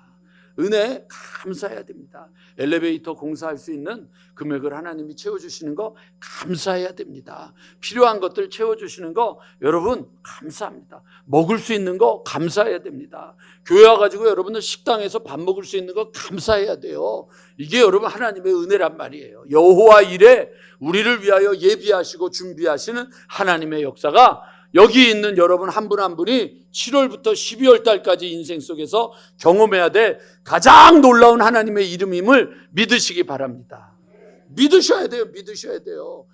은혜 감사해야 됩니다. 엘리베이터 공사할 수 있는 금액을 하나님이 채워주시는 거 감사해야 됩니다. 필요한 것들 채워주시는 거 여러분 감사합니다. 먹을 수 있는 거 감사해야 됩니다. 교회 와가지고 여러분들 식당에서 밥 먹을 수 있는 거 감사해야 돼요. 이게 여러분 하나님의 은혜란 말이에요. 여호와 일에 우리를 위하여 예비하시고 준비하시는 하나님의 역사가 여기 있는 여러분 한 분 한 분이 7월부터 12월 달까지 인생 속에서 경험해야 될 가장 놀라운 하나님의 이름임을 믿으시기 바랍니다. 믿으셔야 돼요. 믿으셔야 돼요.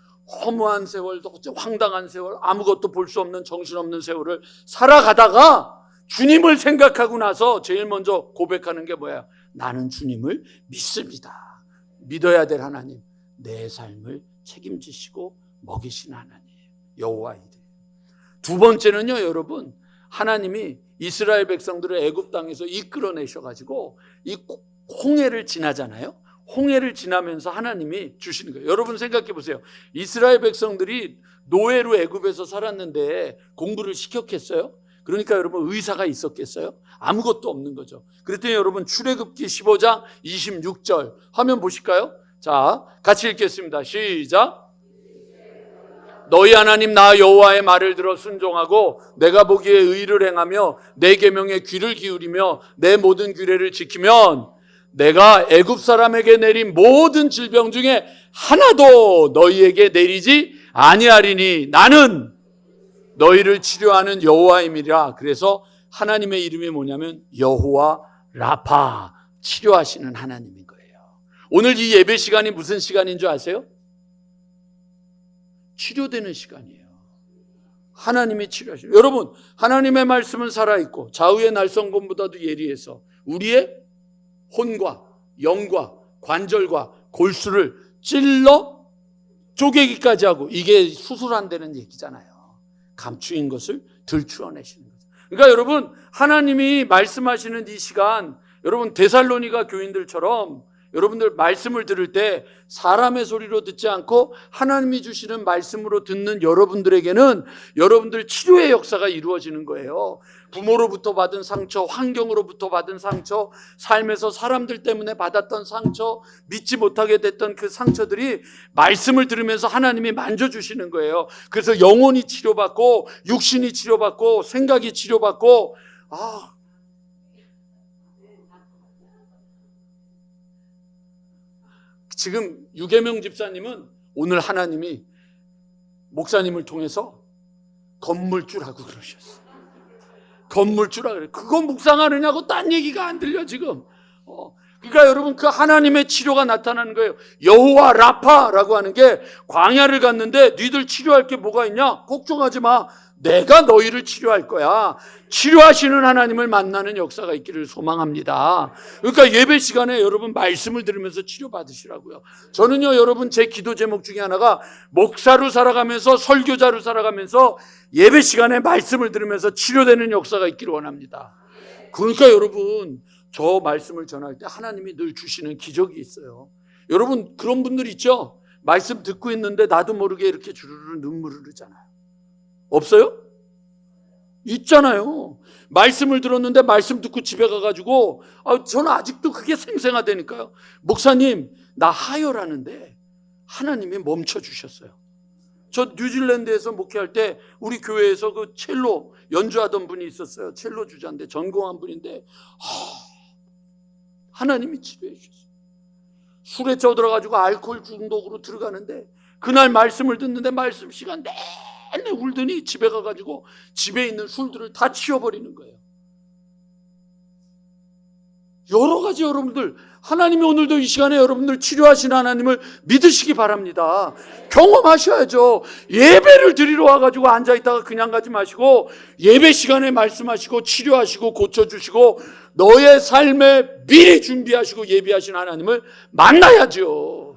허무한 세월, 황당한 세월, 아무것도 볼 수 없는 정신없는 세월을 살아가다가 주님을 생각하고 나서 제일 먼저 고백하는 게 뭐야? 나는 주님을 믿습니다. 믿어야 될 하나님, 내 삶을 책임지시고 먹이신 하나님, 여호와 이레. 두 번째는요, 여러분, 하나님이 이스라엘 백성들을 애굽 땅에서 이끌어내셔가지고 이 홍해를 지나잖아요. 홍해를 지나면서 하나님이 주시는 거예요. 여러분 생각해 보세요. 이스라엘 백성들이 노예로 애굽에서 살았는데 공부를 시켰겠어요? 그러니까 여러분 의사가 있었겠어요? 아무것도 없는 거죠. 그랬더니 여러분 출애굽기 15장 26절 화면 보실까요? 자, 같이 읽겠습니다. 시작. 너희 하나님 나 여호와의 말을 들어 순종하고 내가 보기에 의를 행하며 내 계명에 귀를 기울이며 내 모든 규례를 지키면 내가 애굽 사람에게 내린 모든 질병 중에 하나도 너희에게 내리지 아니하리니 나는 너희를 치료하는 여호와임이라. 그래서 하나님의 이름이 뭐냐면 여호와 라파, 치료하시는 하나님인 거예요. 오늘 이 예배 시간이 무슨 시간인 줄 아세요? 치료되는 시간이에요. 하나님이 치료하시는. 여러분 하나님의 말씀은 살아있고 좌우의 날성검보다도 예리해서 우리의 혼과 영과 관절과 골수를 찔러 쪼개기까지 하고, 이게 수술한다는 얘기잖아요. 감추인 것을 들추어내시는 거죠. 그러니까 여러분 하나님이 말씀하시는 이 시간, 여러분 데살로니가 교인들처럼 여러분들 말씀을 들을 때 사람의 소리로 듣지 않고 하나님이 주시는 말씀으로 듣는 여러분들에게는 여러분들 치료의 역사가 이루어지는 거예요. 부모로부터 받은 상처, 환경으로부터 받은 상처, 삶에서 사람들 때문에 받았던 상처, 믿지 못하게 됐던 그 상처들이 말씀을 들으면서 하나님이 만져주시는 거예요. 그래서 영혼이 치료받고 육신이 치료받고 생각이 치료받고 지금 유계명 집사님은 오늘 하나님이 목사님을 통해서 건물주라고 그러셨어요. 건물주라 그래. 그거 묵상하느냐고 딴 얘기가 안 들려 지금. 그러니까 여러분 그 하나님의 치료가 나타나는 거예요. 여호와 라파라고 하는 게 광야를 갔는데 니들 치료할 게 뭐가 있냐? 걱정하지 마. 내가 너희를 치료할 거야. 치료하시는 하나님을 만나는 역사가 있기를 소망합니다. 그러니까 예배 시간에 여러분 말씀을 들으면서 치료받으시라고요. 저는요 여러분 제 기도 제목 중에 하나가 목사로 살아가면서 설교자로 살아가면서 예배 시간에 말씀을 들으면서 치료되는 역사가 있기를 원합니다. 그러니까 여러분 저 말씀을 전할 때 하나님이 늘 주시는 기적이 있어요. 여러분 그런 분들 있죠? 말씀 듣고 있는데 나도 모르게 이렇게 주르르 눈물을 흐르잖아요. 없어요? 있잖아요. 말씀을 들었는데 말씀 듣고 집에 가가지고 저는 아직도 그게 생생하다니까요. 목사님 나 하혈하는데 하나님이 멈춰주셨어요. 저 뉴질랜드에서 목회할 때 우리 교회에서 그 첼로 연주하던 분이 있었어요. 첼로 주자인데 전공한 분인데 하나님이 치료해 주셨어요. 술에 쪄들어가지고 알코올 중독으로 들어가는데 그날 말씀을 듣는데 말씀 시간 내내 울더니 집에 가가지고 집에 있는 술들을 다 치워버리는 거예요. 여러 가지 여러분들 하나님이 오늘도 이 시간에 여러분들 치료하시는 하나님을 믿으시기 바랍니다. 경험하셔야죠. 예배를 드리러 와가지고 앉아있다가 그냥 가지 마시고 예배 시간에 말씀하시고 치료하시고 고쳐주시고 너의 삶에 미리 준비하시고 예비하신 하나님을 만나야죠.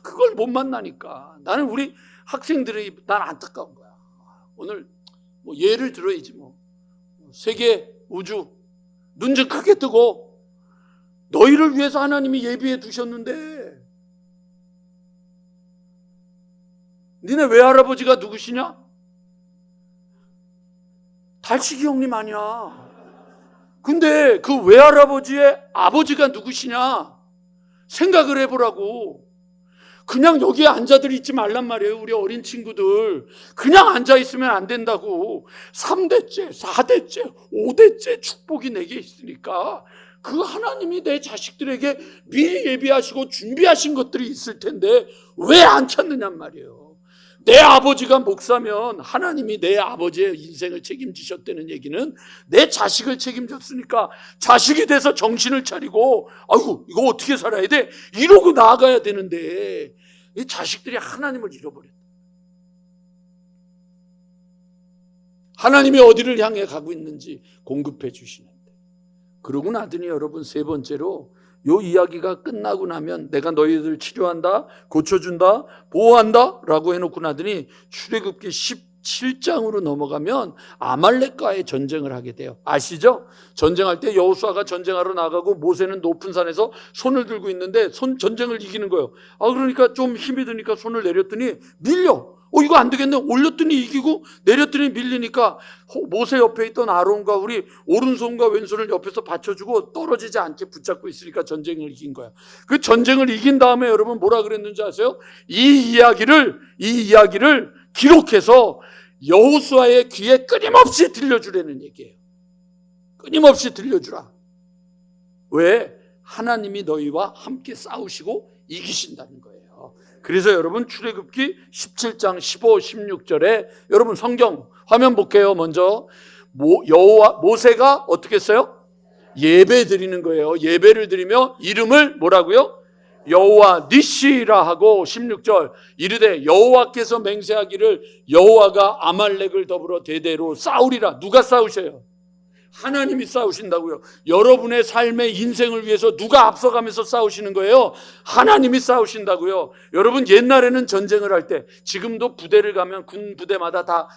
그걸 못 만나니까 나는 우리 학생들이 난 안타까운 거야. 오늘 뭐 예를 들어야지 뭐 세계 우주 눈 좀 크게 뜨고 너희를 위해서 하나님이 예비해 두셨는데 니네 외할아버지가 누구시냐? 달식이 형님 아니야. 근데 그 외할아버지의 아버지가 누구시냐? 생각을 해보라고. 그냥 여기에 앉아들 있지 말란 말이에요. 우리 어린 친구들 그냥 앉아있으면 안 된다고. 3대째 4대째 5대째 축복이 내게 있으니까 그 하나님이 내 자식들에게 미리 예비하시고 준비하신 것들이 있을 텐데 왜 안 찾느냔 말이에요. 내 아버지가 목사면 하나님이 내 아버지의 인생을 책임지셨다는 얘기는 내 자식을 책임졌으니까 자식이 돼서 정신을 차리고 아이고 이거 어떻게 살아야 돼? 이러고 나아가야 되는데 이 자식들이 하나님을 잃어버렸다. 하나님이 어디를 향해 가고 있는지 공급해 주시는데 그러고 나더니 여러분 세 번째로 요 이야기가 끝나고 나면 내가 너희들 치료한다, 고쳐준다, 보호한다 라고 해놓고 나더니 출애굽기 17장으로 넘어가면 아말렉과의 전쟁을 하게 돼요. 아시죠? 전쟁할 때 여호수아가 전쟁하러 나가고 모세는 높은 산에서 손을 들고 있는데 전쟁을 이기는 거예요. 그러니까 좀 힘이 드니까 손을 내렸더니 밀려. 이거 안 되겠네. 올렸더니 이기고 내렸더니 밀리니까 모세 옆에 있던 아론과 우리 오른손과 왼손을 옆에서 받쳐주고 떨어지지 않게 붙잡고 있으니까 전쟁을 이긴 거야. 그 전쟁을 이긴 다음에 여러분 뭐라 그랬는지 아세요? 이 이야기를 기록해서 여호수아의 귀에 끊임없이 들려주라는 얘기예요. 끊임없이 들려주라. 왜? 하나님이 너희와 함께 싸우시고 이기신다는 거예요. 그래서 여러분 출애굽기 17장 15, 16절에 여러분 성경 화면 볼게요. 먼저 모세가 어떻게 했어요? 예배 드리는 거예요. 예배를 드리며 이름을 뭐라고요? 여호와 니시라 하고 16절 이르되 여호와께서 맹세하기를 여호와가 아말렉을 더불어 대대로 싸우리라. 누가 싸우셔요? 하나님이 싸우신다고요. 여러분의 삶의 인생을 위해서 누가 앞서가면서 싸우시는 거예요? 하나님이 싸우신다고요. 여러분 옛날에는 전쟁을 할 때 지금도 부대를 가면 군 부대마다 다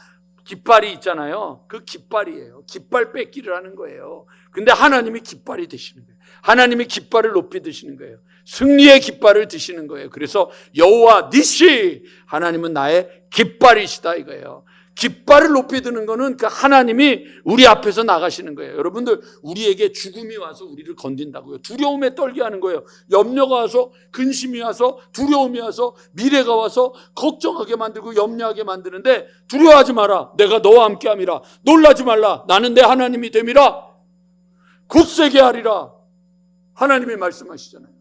깃발이 있잖아요. 그 깃발이에요. 깃발 뺏기를 하는 거예요. 근데 하나님이 깃발이 되시는 거예요. 하나님이 깃발을 높이 드시는 거예요. 승리의 깃발을 드시는 거예요. 그래서 여호와 니시 하나님은 나의 깃발이시다 이거예요. 깃발을 높이 드는 거는 그 하나님이 우리 앞에서 나가시는 거예요. 여러분들 우리에게 죽음이 와서 우리를 건든다고요. 두려움에 떨게 하는 거예요. 염려가 와서 근심이 와서 두려움이 와서 미래가 와서 걱정하게 만들고 염려하게 만드는데 두려워하지 마라. 내가 너와 함께함이라. 놀라지 말라. 나는 내 하나님이 됨이라. 굳세게 하리라. 하나님이 말씀하시잖아요.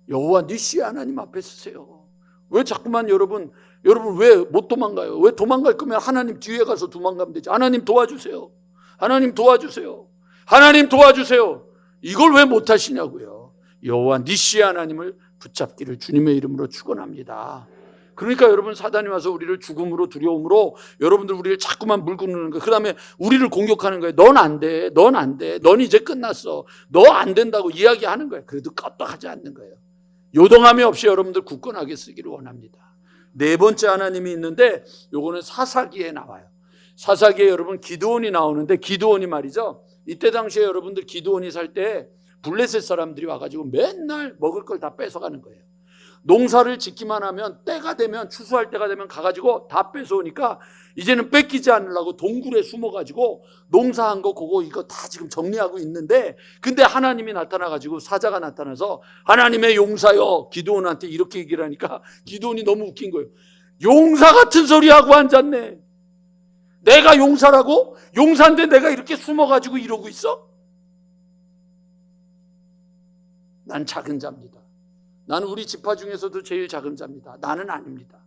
여호와 니시 하나님 앞에 서세요. 왜 자꾸만 여러분 왜 못 도망가요? 왜 도망갈 거면 하나님 뒤에 가서 도망가면 되지. 하나님 도와주세요. 하나님 도와주세요. 하나님 도와주세요. 이걸 왜 못하시냐고요. 여호와 니시 하나님을 붙잡기를 주님의 이름으로 축원합니다. 그러니까 여러분, 사단이 와서 우리를 죽음으로, 두려움으로 여러분들 우리를 자꾸만 물고 누는 거예요. 그 다음에 우리를 공격하는 거예요. 넌 안 돼. 넌 안 돼. 넌 이제 끝났어. 너 안 된다고 이야기하는 거예요. 그래도 껐떡하지 않는 거예요. 요동함이 없이 여러분들 굳건하게 쓰기를 원합니다. 네 번째 하나님이 있는데, 요거는 사사기에 나와요. 사사기에 여러분 기드온이 나오는데, 기드온이 말이죠, 이때 당시에 여러분들 기드온이 살 때 블레셋 사람들이 와가지고 맨날 먹을 걸 다 뺏어가는 거예요. 농사를 짓기만 하면 때가 되면, 추수할 때가 되면 가가지고 다 뺏어오니까 이제는 뺏기지 않으려고 동굴에 숨어가지고 농사한 거 그거 이거 다 지금 정리하고 있는데, 근데 하나님이 나타나가지고, 사자가 나타나서 하나님의 용사여, 기드온한테 이렇게 얘기를 하니까 기드온이 너무 웃긴 거예요. 용사 같은 소리 하고 앉았네. 내가 용사라고? 용사인데 내가 이렇게 숨어가지고 이러고 있어? 난 작은 자입니다. 나는 우리 지파 중에서도 제일 작은 자입니다. 나는 아닙니다.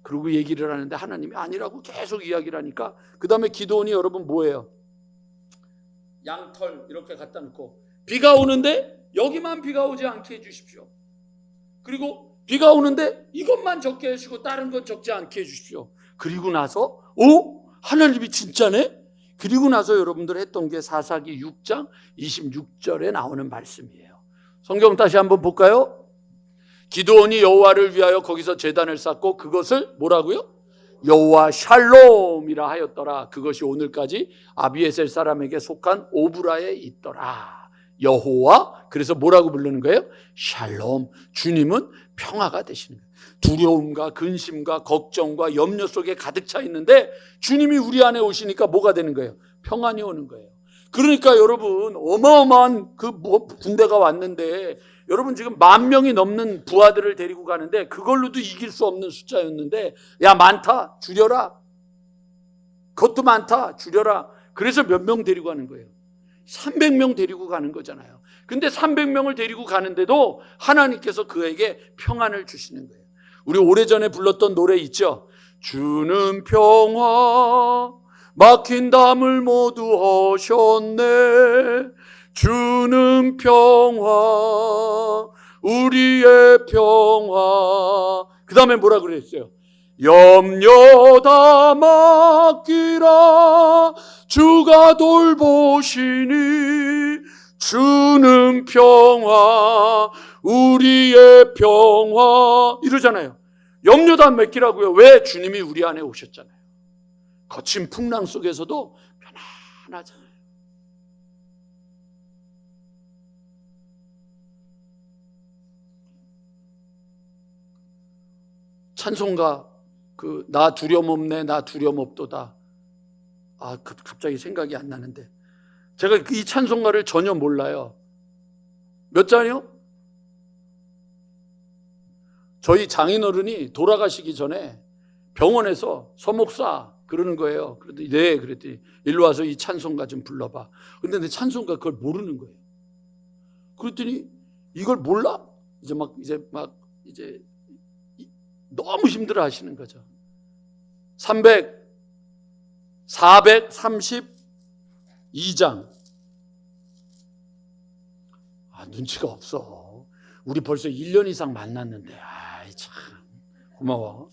그러고 얘기를 하는데 하나님이 아니라고 계속 이야기를 하니까, 그 다음에 기드온이 여러분 뭐예요? 양털 이렇게 갖다 놓고, 비가 오는데 여기만 비가 오지 않게 해주십시오. 그리고 비가 오는데 이것만 적게 해주시고 다른 건 적지 않게 해주십시오. 그리고 나서 하나님이 진짜네? 그리고 나서 여러분들 했던 게 사사기 6장 26절에 나오는 말씀이에요. 성경 다시 한번 볼까요? 기드온이 여호와를 위하여 거기서 제단을 쌓고 그것을 뭐라고요? 여호와 샬롬이라 하였더라. 그것이 오늘까지 아비에셀 사람에게 속한 오브라에 있더라. 여호와, 그래서 뭐라고 부르는 거예요? 샬롬. 주님은 평화가 되시는 거예요. 두려움과 근심과 걱정과 염려 속에 가득 차 있는데 주님이 우리 안에 오시니까 뭐가 되는 거예요? 평안이 오는 거예요. 그러니까 여러분, 어마어마한 군대가 왔는데, 여러분 지금 10,000명이 넘는 부하들을 데리고 가는데 그걸로도 이길 수 없는 숫자였는데, 야 많다 줄여라, 그것도 많다 줄여라. 그래서 몇 명 데리고 가는 거예요? 300명 데리고 가는 거잖아요. 근데 300명을 데리고 가는데도 하나님께서 그에게 평안을 주시는 거예요. 우리 오래전에 불렀던 노래 있죠? 주는 평화 막힌 담을 모두 하셨네. 주는 평화, 우리의 평화. 그 다음에 뭐라 그랬어요? 염려 다 맡기라, 주가 돌보시니. 주는 평화, 우리의 평화. 이러잖아요. 염려 다 맡기라고요. 왜? 주님이 우리 안에 오셨잖아요. 거친 풍랑 속에서도 편안하잖아요. 찬송가 나 두려움 없네, 나 두려움 없도다. 갑자기 생각이 안 나는데, 제가 이 찬송가를 전혀 몰라요. 몇 잔이요? 저희 장인어른이 돌아가시기 전에 병원에서 서목사 그러는 거예요. 그랬더니 네, 그랬더니 일로 와서 이 찬송가 좀 불러봐. 근데 내 찬송가 그걸 모르는 거예요. 그랬더니 이걸 몰라? 이제 너무 힘들어 하시는 거죠. 432장. 눈치가 없어. 우리 벌써 1년 이상 만났는데, 참 고마워.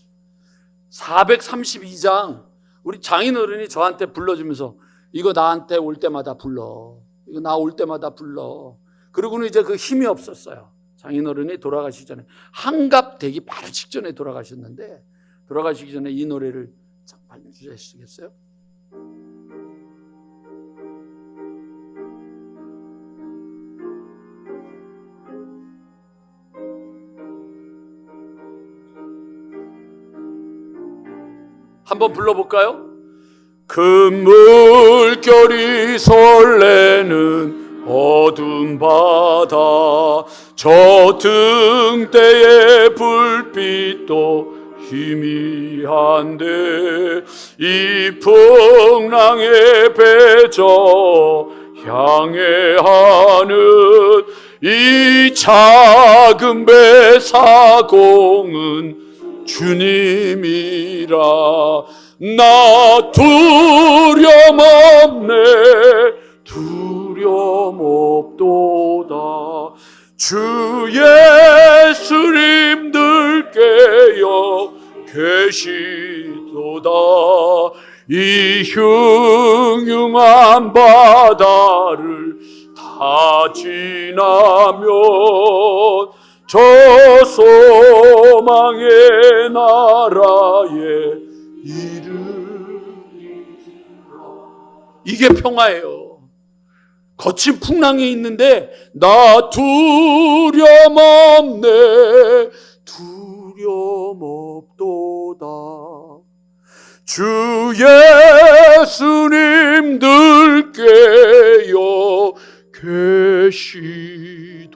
432장 우리 장인어른이 저한테 불러주면서, 이거 나한테 올 때마다 불러, 이거 나 올 때마다 불러. 그러고는 이제 그 힘이 없었어요. 장인어른이 돌아가시기 전에, 한갑되기 바로 직전에 돌아가셨는데, 돌아가시기 전에 이 노래를 잠깐 해주시겠어요? 한번 불러볼까요? 큰 물결이 설레는 어두운 바다, 저 등대의 불빛도 희미한데, 이 풍랑의 배저 향해 하는 이 작은 배 사공은 주님이라. 나 두려움 없네, 두려움 없도다. 주 예수님 들께여 계시도다. 이 흉흉한 바다를 다 지나면 저 소망의 나라에 이르리라. 이게 평화예요. 거친 풍랑이 있는데 나 두려움 없네, 두려움 없도다. 주 예수님 들께여 계시도다.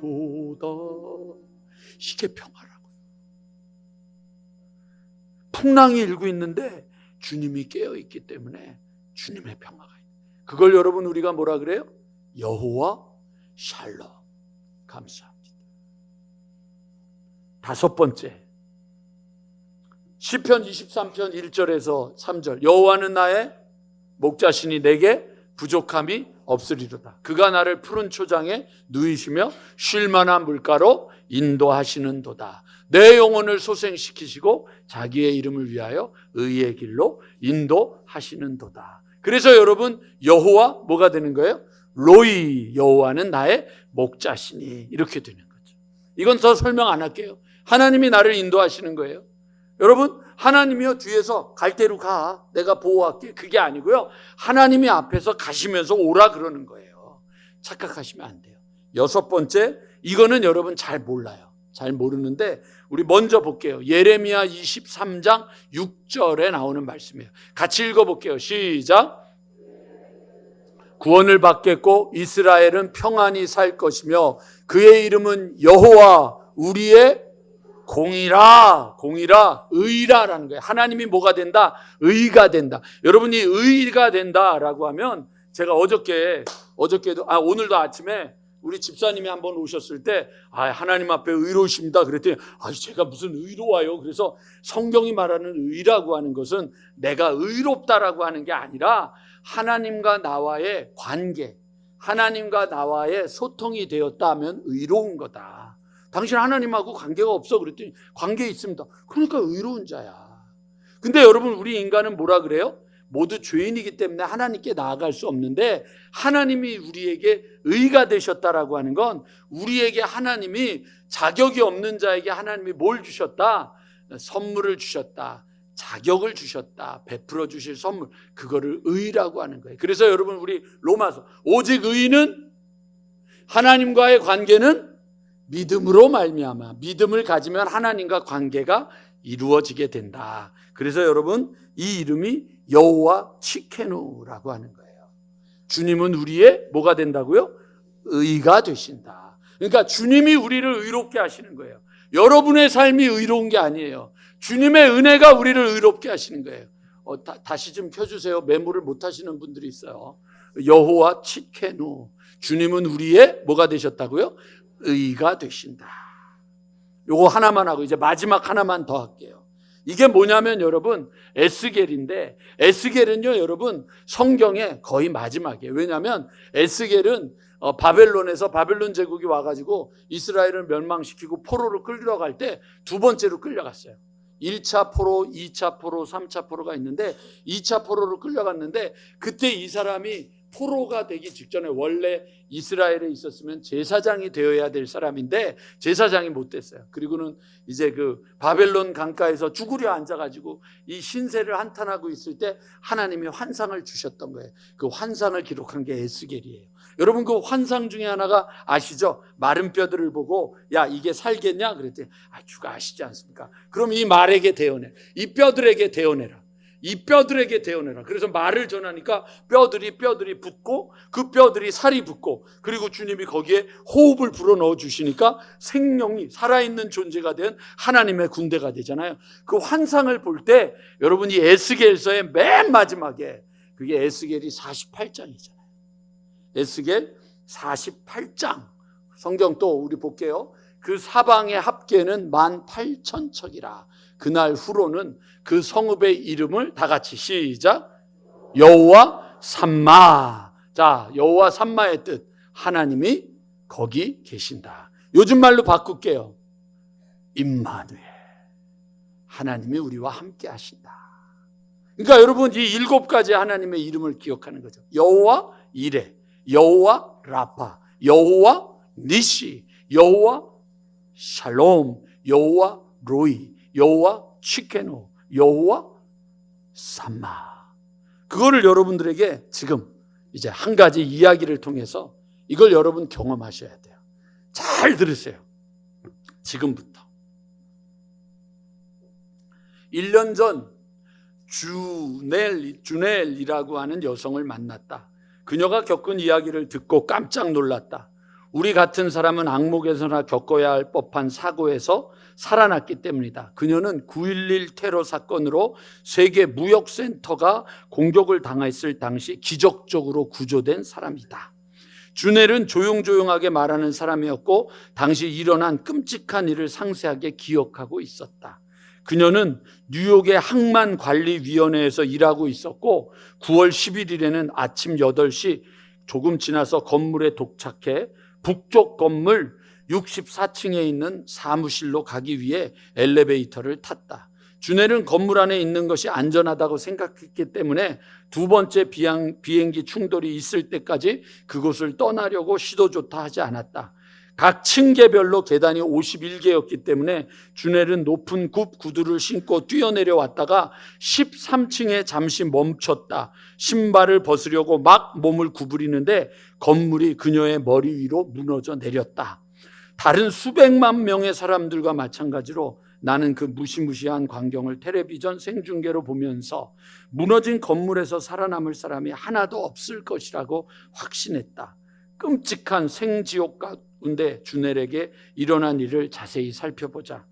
이게 평화라고요. 풍랑이 일고 있는데 주님이 깨어있기 때문에 주님의 평화가 있어요. 그걸 여러분 우리가 뭐라 그래요? 여호와 샬롬. 감사합니다. 다섯 번째, 시편 23편 1절에서 3절. 여호와는 나의 목자시니 내게 부족함이 없으리로다. 그가 나를 푸른 초장에 누이시며 쉴 만한 물가로 인도하시는도다. 내 영혼을 소생시키시고 자기의 이름을 위하여 의의 길로 인도하시는도다. 그래서 여러분 여호와 뭐가 되는 거예요? 로이, 여호와는 나의 목자시니, 이렇게 되는 거죠. 이건 더 설명 안 할게요. 하나님이 나를 인도하시는 거예요. 여러분, 하나님이요 뒤에서 갈 대로 가, 내가 보호할게, 그게 아니고요, 하나님이 앞에서 가시면서 오라 그러는 거예요. 착각하시면 안 돼요. 여섯 번째, 이거는 여러분 잘 몰라요. 잘 모르는데 우리 먼저 볼게요. 예레미야 23장 6절에 나오는 말씀이에요. 같이 읽어볼게요. 시작. 구원을 받겠고 이스라엘은 평안히 살 것이며 그의 이름은 여호와 우리의 공이라. 공이라, 의라라는 거예요. 하나님이 뭐가 된다? 의가 된다. 여러분이 의가 된다라고 하면, 제가 어저께도 오늘도 아침에 우리 집사님이 한번 오셨을 때 하나님 앞에 의로우십니다 그랬더니 제가 무슨 의로워요. 그래서 성경이 말하는 의라고 하는 것은 내가 의롭다라고 하는 게 아니라 하나님과 나와의 관계, 하나님과 나와의 소통이 되었다 하면 의로운 거다. 당신 하나님하고 관계가 없어 그랬더니 관계 있습니다. 그러니까 의로운 자야. 근데 여러분, 우리 인간은 뭐라 그래요? 모두 죄인이기 때문에 하나님께 나아갈 수 없는데, 하나님이 우리에게 의가 되셨다라고 하는 건 우리에게 하나님이 자격이 없는 자에게 하나님이 뭘 주셨다? 선물을 주셨다. 자격을 주셨다. 베풀어 주실 선물, 그거를 의라고 하는 거예요. 그래서 여러분, 우리 로마서 오직 의인은 하나님과의 관계는 믿음으로 말미암아, 믿음을 가지면 하나님과 관계가 이루어지게 된다. 그래서 여러분, 이 이름이 여호와 치케누라고 하는 거예요. 주님은 우리의 뭐가 된다고요? 의가 되신다. 그러니까 주님이 우리를 의롭게 하시는 거예요. 여러분의 삶이 의로운 게 아니에요. 주님의 은혜가 우리를 의롭게 하시는 거예요. 다시 좀 켜주세요. 메모를 못 하시는 분들이 있어요. 여호와 치케누, 주님은 우리의 뭐가 되셨다고요? 의가 되신다. 요거 하나만 하고 이제 마지막 하나만 더 할게요. 이게 뭐냐면 여러분, 에스겔인데, 에스겔은요 여러분 성경의 거의 마지막이에요. 왜냐하면 에스겔은 바벨론에서, 바벨론 제국이 와가지고 이스라엘을 멸망시키고 포로로 끌려갈 때 두 번째로 끌려갔어요. 1차 포로, 2차 포로, 3차 포로가 있는데 2차 포로로 끌려갔는데, 그때 이 사람이 포로가 되기 직전에 원래 이스라엘에 있었으면 제사장이 되어야 될 사람인데 제사장이 못 됐어요. 그리고는 이제 그 바벨론 강가에서 쭈그려 앉아가지고 이 신세를 한탄하고 있을 때 하나님이 환상을 주셨던 거예요. 그 환상을 기록한 게 에스겔이에요. 여러분, 그 환상 중에 하나가 아시죠? 마른 뼈들을 보고 야, 이게 살겠냐? 그랬더니 주가 아시지 않습니까? 그럼 이 말에게 대어내, 이 뼈들에게 대어내라. 이 뼈들에게 대어내라. 그래서 말을 전하니까 뼈들이 붙고, 그 뼈들이 살이 붙고, 그리고 주님이 거기에 호흡을 불어넣어 주시니까 생명이 살아있는 존재가 된 하나님의 군대가 되잖아요. 그 환상을 볼 때 여러분이 에스겔서의 맨 마지막에, 그게 에스겔이 48장이잖아요. 에스겔 48장 성경 또 우리 볼게요. 그 사방의 합계는 18,000척이라. 그날 후로는 그 성읍의 이름을 다 같이 시작. 여호와 삼마. 자, 여호와 삼마의 뜻, 하나님이 거기 계신다. 요즘 말로 바꿀게요. 임마누엘. 하나님이 우리와 함께 하신다. 그러니까 여러분, 이 7가지 하나님의 이름을 기억하는 거죠. 여호와 이레, 여호와 라파, 여호와 니시, 여호와 샬롬, 여호와 로이, 여호와 치케노, 여호와 삼마. 그거를 여러분들에게 지금 이제 한 가지 이야기를 통해서 이걸 여러분 경험하셔야 돼요. 잘 들으세요. 지금부터. 1년 전 주넬이라고 하는 여성을 만났다. 그녀가 겪은 이야기를 듣고 깜짝 놀랐다. 우리 같은 사람은 악몽에서나 겪어야 할 법한 사고에서 살아났기 때문이다. 그녀는 9.11 테러 사건으로 세계 무역센터가 공격을 당했을 당시 기적적으로 구조된 사람이다. 주넬은 조용조용하게 말하는 사람이었고 당시 일어난 끔찍한 일을 상세하게 기억하고 있었다. 그녀는 뉴욕의 항만관리위원회에서 일하고 있었고 9월 11일에는 아침 8시 조금 지나서 건물에 도착해 북쪽 건물 64층에 있는 사무실로 가기 위해 엘리베이터를 탔다. 주넬은 건물 안에 있는 것이 안전하다고 생각했기 때문에 두 번째 비행기 충돌이 있을 때까지 그곳을 떠나려고 시도조차 하지 않았다. 각 층계별로 계단이 51개였기 때문에 주넬은 높은 굽 구두를 신고 뛰어내려왔다가 13층에 잠시 멈췄다. 신발을 벗으려고 막 몸을 구부리는데 건물이 그녀의 머리 위로 무너져 내렸다. 다른 수백만 명의 사람들과 마찬가지로 나는 그 무시무시한 광경을 텔레비전 생중계로 보면서 무너진 건물에서 살아남을 사람이 하나도 없을 것이라고 확신했다. 끔찍한 생지옥 가운데 주넬에게 일어난 일을 자세히 살펴보자.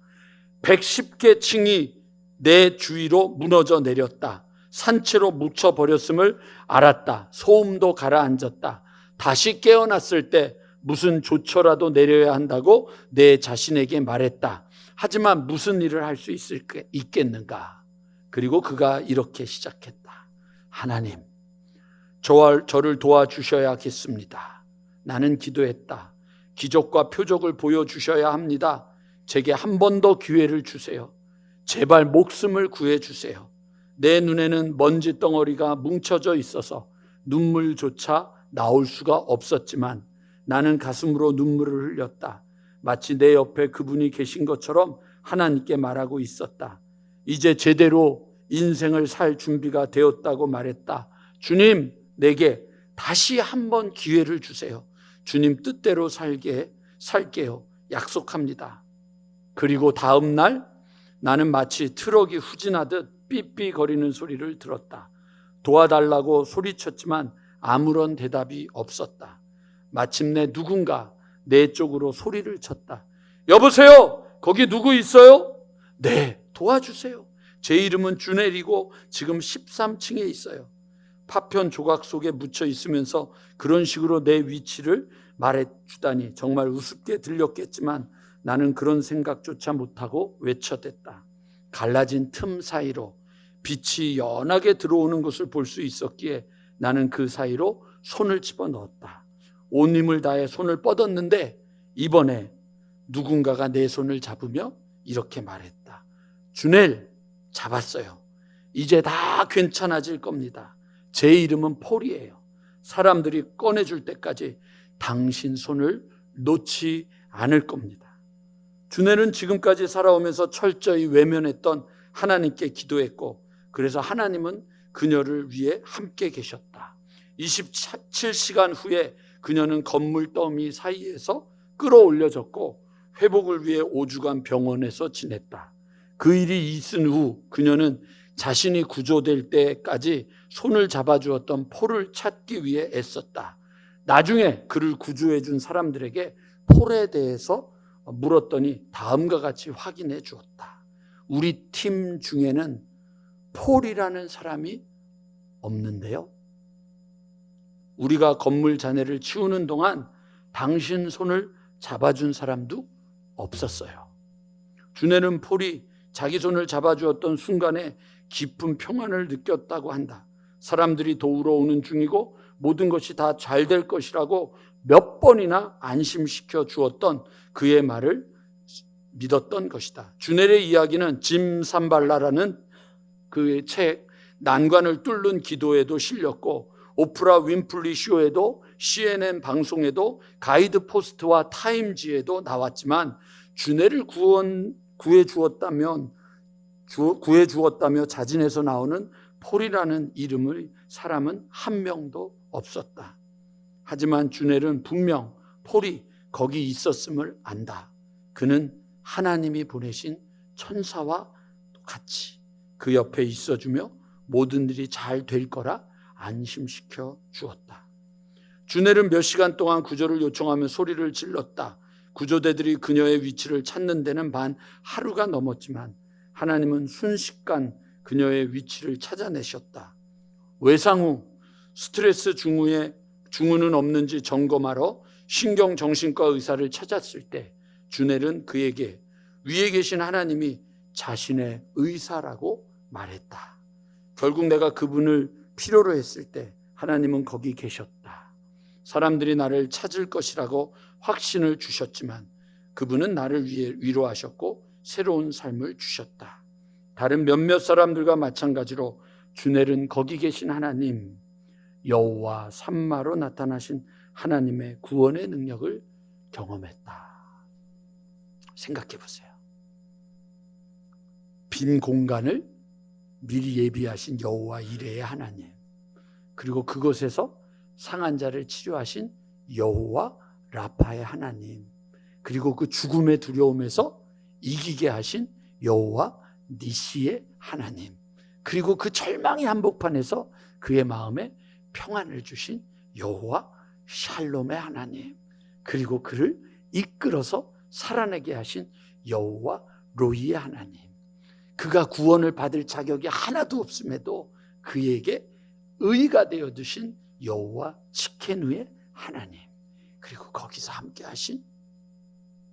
110개 층이 내 주위로 무너져 내렸다. 산채로 묻혀버렸음을 알았다. 소음도 가라앉았다. 다시 깨어났을 때 무슨 조처라도 내려야 한다고 내 자신에게 말했다. 하지만 무슨 일을 할 수 있겠는가? 그리고 그가 이렇게 시작했다. 하나님, 저를 도와주셔야겠습니다. 나는 기도했다. 기적과 표적을 보여주셔야 합니다. 제게 한 번 더 기회를 주세요. 제발 목숨을 구해주세요. 내 눈에는 먼지 덩어리가 뭉쳐져 있어서 눈물조차 나올 수가 없었지만 나는 가슴으로 눈물을 흘렸다. 마치 내 옆에 그분이 계신 것처럼 하나님께 말하고 있었다. 이제 제대로 인생을 살 준비가 되었다고 말했다. 주님, 내게 다시 한번 기회를 주세요. 주님 뜻대로 살게요. 약속합니다. 그리고 다음 날 나는 마치 트럭이 후진하듯 삐삐거리는 소리를 들었다. 도와달라고 소리쳤지만 아무런 대답이 없었다. 마침내 누군가 내 쪽으로 소리를 쳤다. 여보세요? 거기 누구 있어요? 네, 도와주세요. 제 이름은 주넬이고 지금 13층에 있어요. 파편 조각 속에 묻혀 있으면서 그런 식으로 내 위치를 말해주다니 정말 우습게 들렸겠지만 나는 그런 생각조차 못하고 외쳐댔다. 갈라진 틈 사이로 빛이 연하게 들어오는 것을 볼 수 있었기에 나는 그 사이로 손을 집어넣었다. 온 힘을 다해 손을 뻗었는데 이번에 누군가가 내 손을 잡으며 이렇게 말했다. 주넬, 잡았어요. 이제 다 괜찮아질 겁니다. 제 이름은 폴이에요. 사람들이 꺼내줄 때까지 당신 손을 놓지 않을 겁니다. 주넬은 지금까지 살아오면서 철저히 외면했던 하나님께 기도했고 그래서 하나님은 그녀를 위해 함께 계셨다. 27시간 후에 그녀는 건물 더미 사이에서 끌어올려졌고 회복을 위해 5주간 병원에서 지냈다. 그 일이 있은 후 그녀는 자신이 구조될 때까지 손을 잡아주었던 폴을 찾기 위해 애썼다. 나중에 그를 구조해 준 사람들에게 폴에 대해서 물었더니 다음과 같이 확인해 주었다. 우리 팀 중에는 폴이라는 사람이 없는데요. 우리가 건물 잔해를 치우는 동안 당신 손을 잡아준 사람도 없었어요. 주네는 폴이 자기 손을 잡아주었던 순간에 깊은 평안을 느꼈다고 한다. 사람들이 도우러 오는 중이고 모든 것이 다 잘 될 것이라고 몇 번이나 안심시켜 주었던 그의 말을 믿었던 것이다. 주넬의 이야기는 짐 삼발라라는 그의 책 난관을 뚫는 기도에도 실렸고 오프라 윈플리 쇼에도 CNN 방송에도 가이드 포스트와 타임지에도 나왔지만 주넬을 구해 주었다며 자진해서 나오는 폴이라는 이름의 사람은 한 명도 없었다. 하지만 주넬은 분명 폴이 거기 있었음을 안다. 그는 하나님이 보내신 천사와 같이 그 옆에 있어주며 모든 일이 잘 될 거라 안심시켜 주었다. 주넬은 몇 시간 동안 구조를 요청하며 소리를 질렀다. 구조대들이 그녀의 위치를 찾는 데는 반 하루가 넘었지만 하나님은 순식간 그녀의 위치를 찾아내셨다. 외상 후 스트레스 증후는 없는지 점검하러 신경정신과 의사를 찾았을 때 주넬은 그에게 위에 계신 하나님이 자신의 의사라고 말했다. 결국 내가 그분을 필요로 했을 때 하나님은 거기 계셨다. 사람들이 나를 찾을 것이라고 확신을 주셨지만 그분은 나를 위해 위로하셨고 새로운 삶을 주셨다. 다른 몇몇 사람들과 마찬가지로 주넬은 거기 계신 하나님 여호와 삼마로 나타나신 하나님의 구원의 능력을 경험했다. 생각해 보세요. 빈 공간을 미리 예비하신 여호와 이레의 하나님, 그리고 그곳에서 상한 자를 치료하신 여호와 라파의 하나님, 그리고 그 죽음의 두려움에서 이기게 하신 여호와 니시의 하나님, 그리고 그 절망의 한복판에서 그의 마음에 평안을 주신 여호와 샬롬의 하나님, 그리고 그를 이끌어서 살아내게 하신 여호와 로이의 하나님, 그가 구원을 받을 자격이 하나도 없음에도 그에게 의가 되어 주신 여호와 치케누의 하나님, 그리고 거기서 함께 하신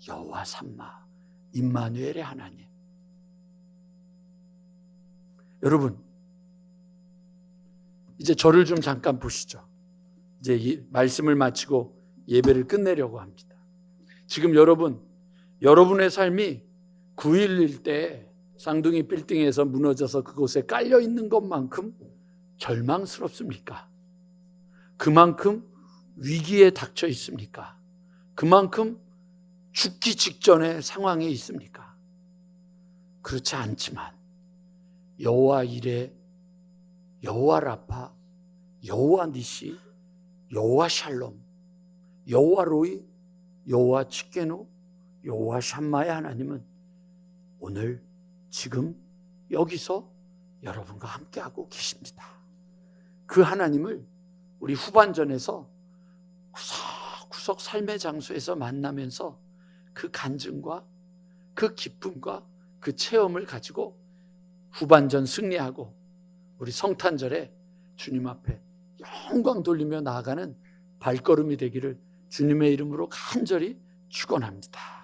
여호와 삼마 임마누엘의 하나님. 여러분, 이제 저를 좀 잠깐 보시죠. 이제 이 말씀을 마치고 예배를 끝내려고 합니다. 지금 여러분의 삶이 9.11 때 쌍둥이 빌딩에서 무너져서 그곳에 깔려 있는 것만큼 절망스럽습니까? 그만큼 위기에 닥쳐 있습니까? 그만큼 죽기 직전의 상황에 있습니까? 그렇지 않지만 여호와 이레, 여호와 라파, 여호와 니시, 여호와 샬롬, 여호와 로이, 여호와 치케노, 여호와 샴마의 하나님은 오늘 지금 여기서 여러분과 함께하고 계십니다. 그 하나님을 우리 후반전에서 구석구석 삶의 장소에서 만나면서 그 간증과 그 기쁨과 그 체험을 가지고 후반전 승리하고 우리 성탄절에 주님 앞에 영광 돌리며 나아가는 발걸음이 되기를 주님의 이름으로 간절히 축원합니다.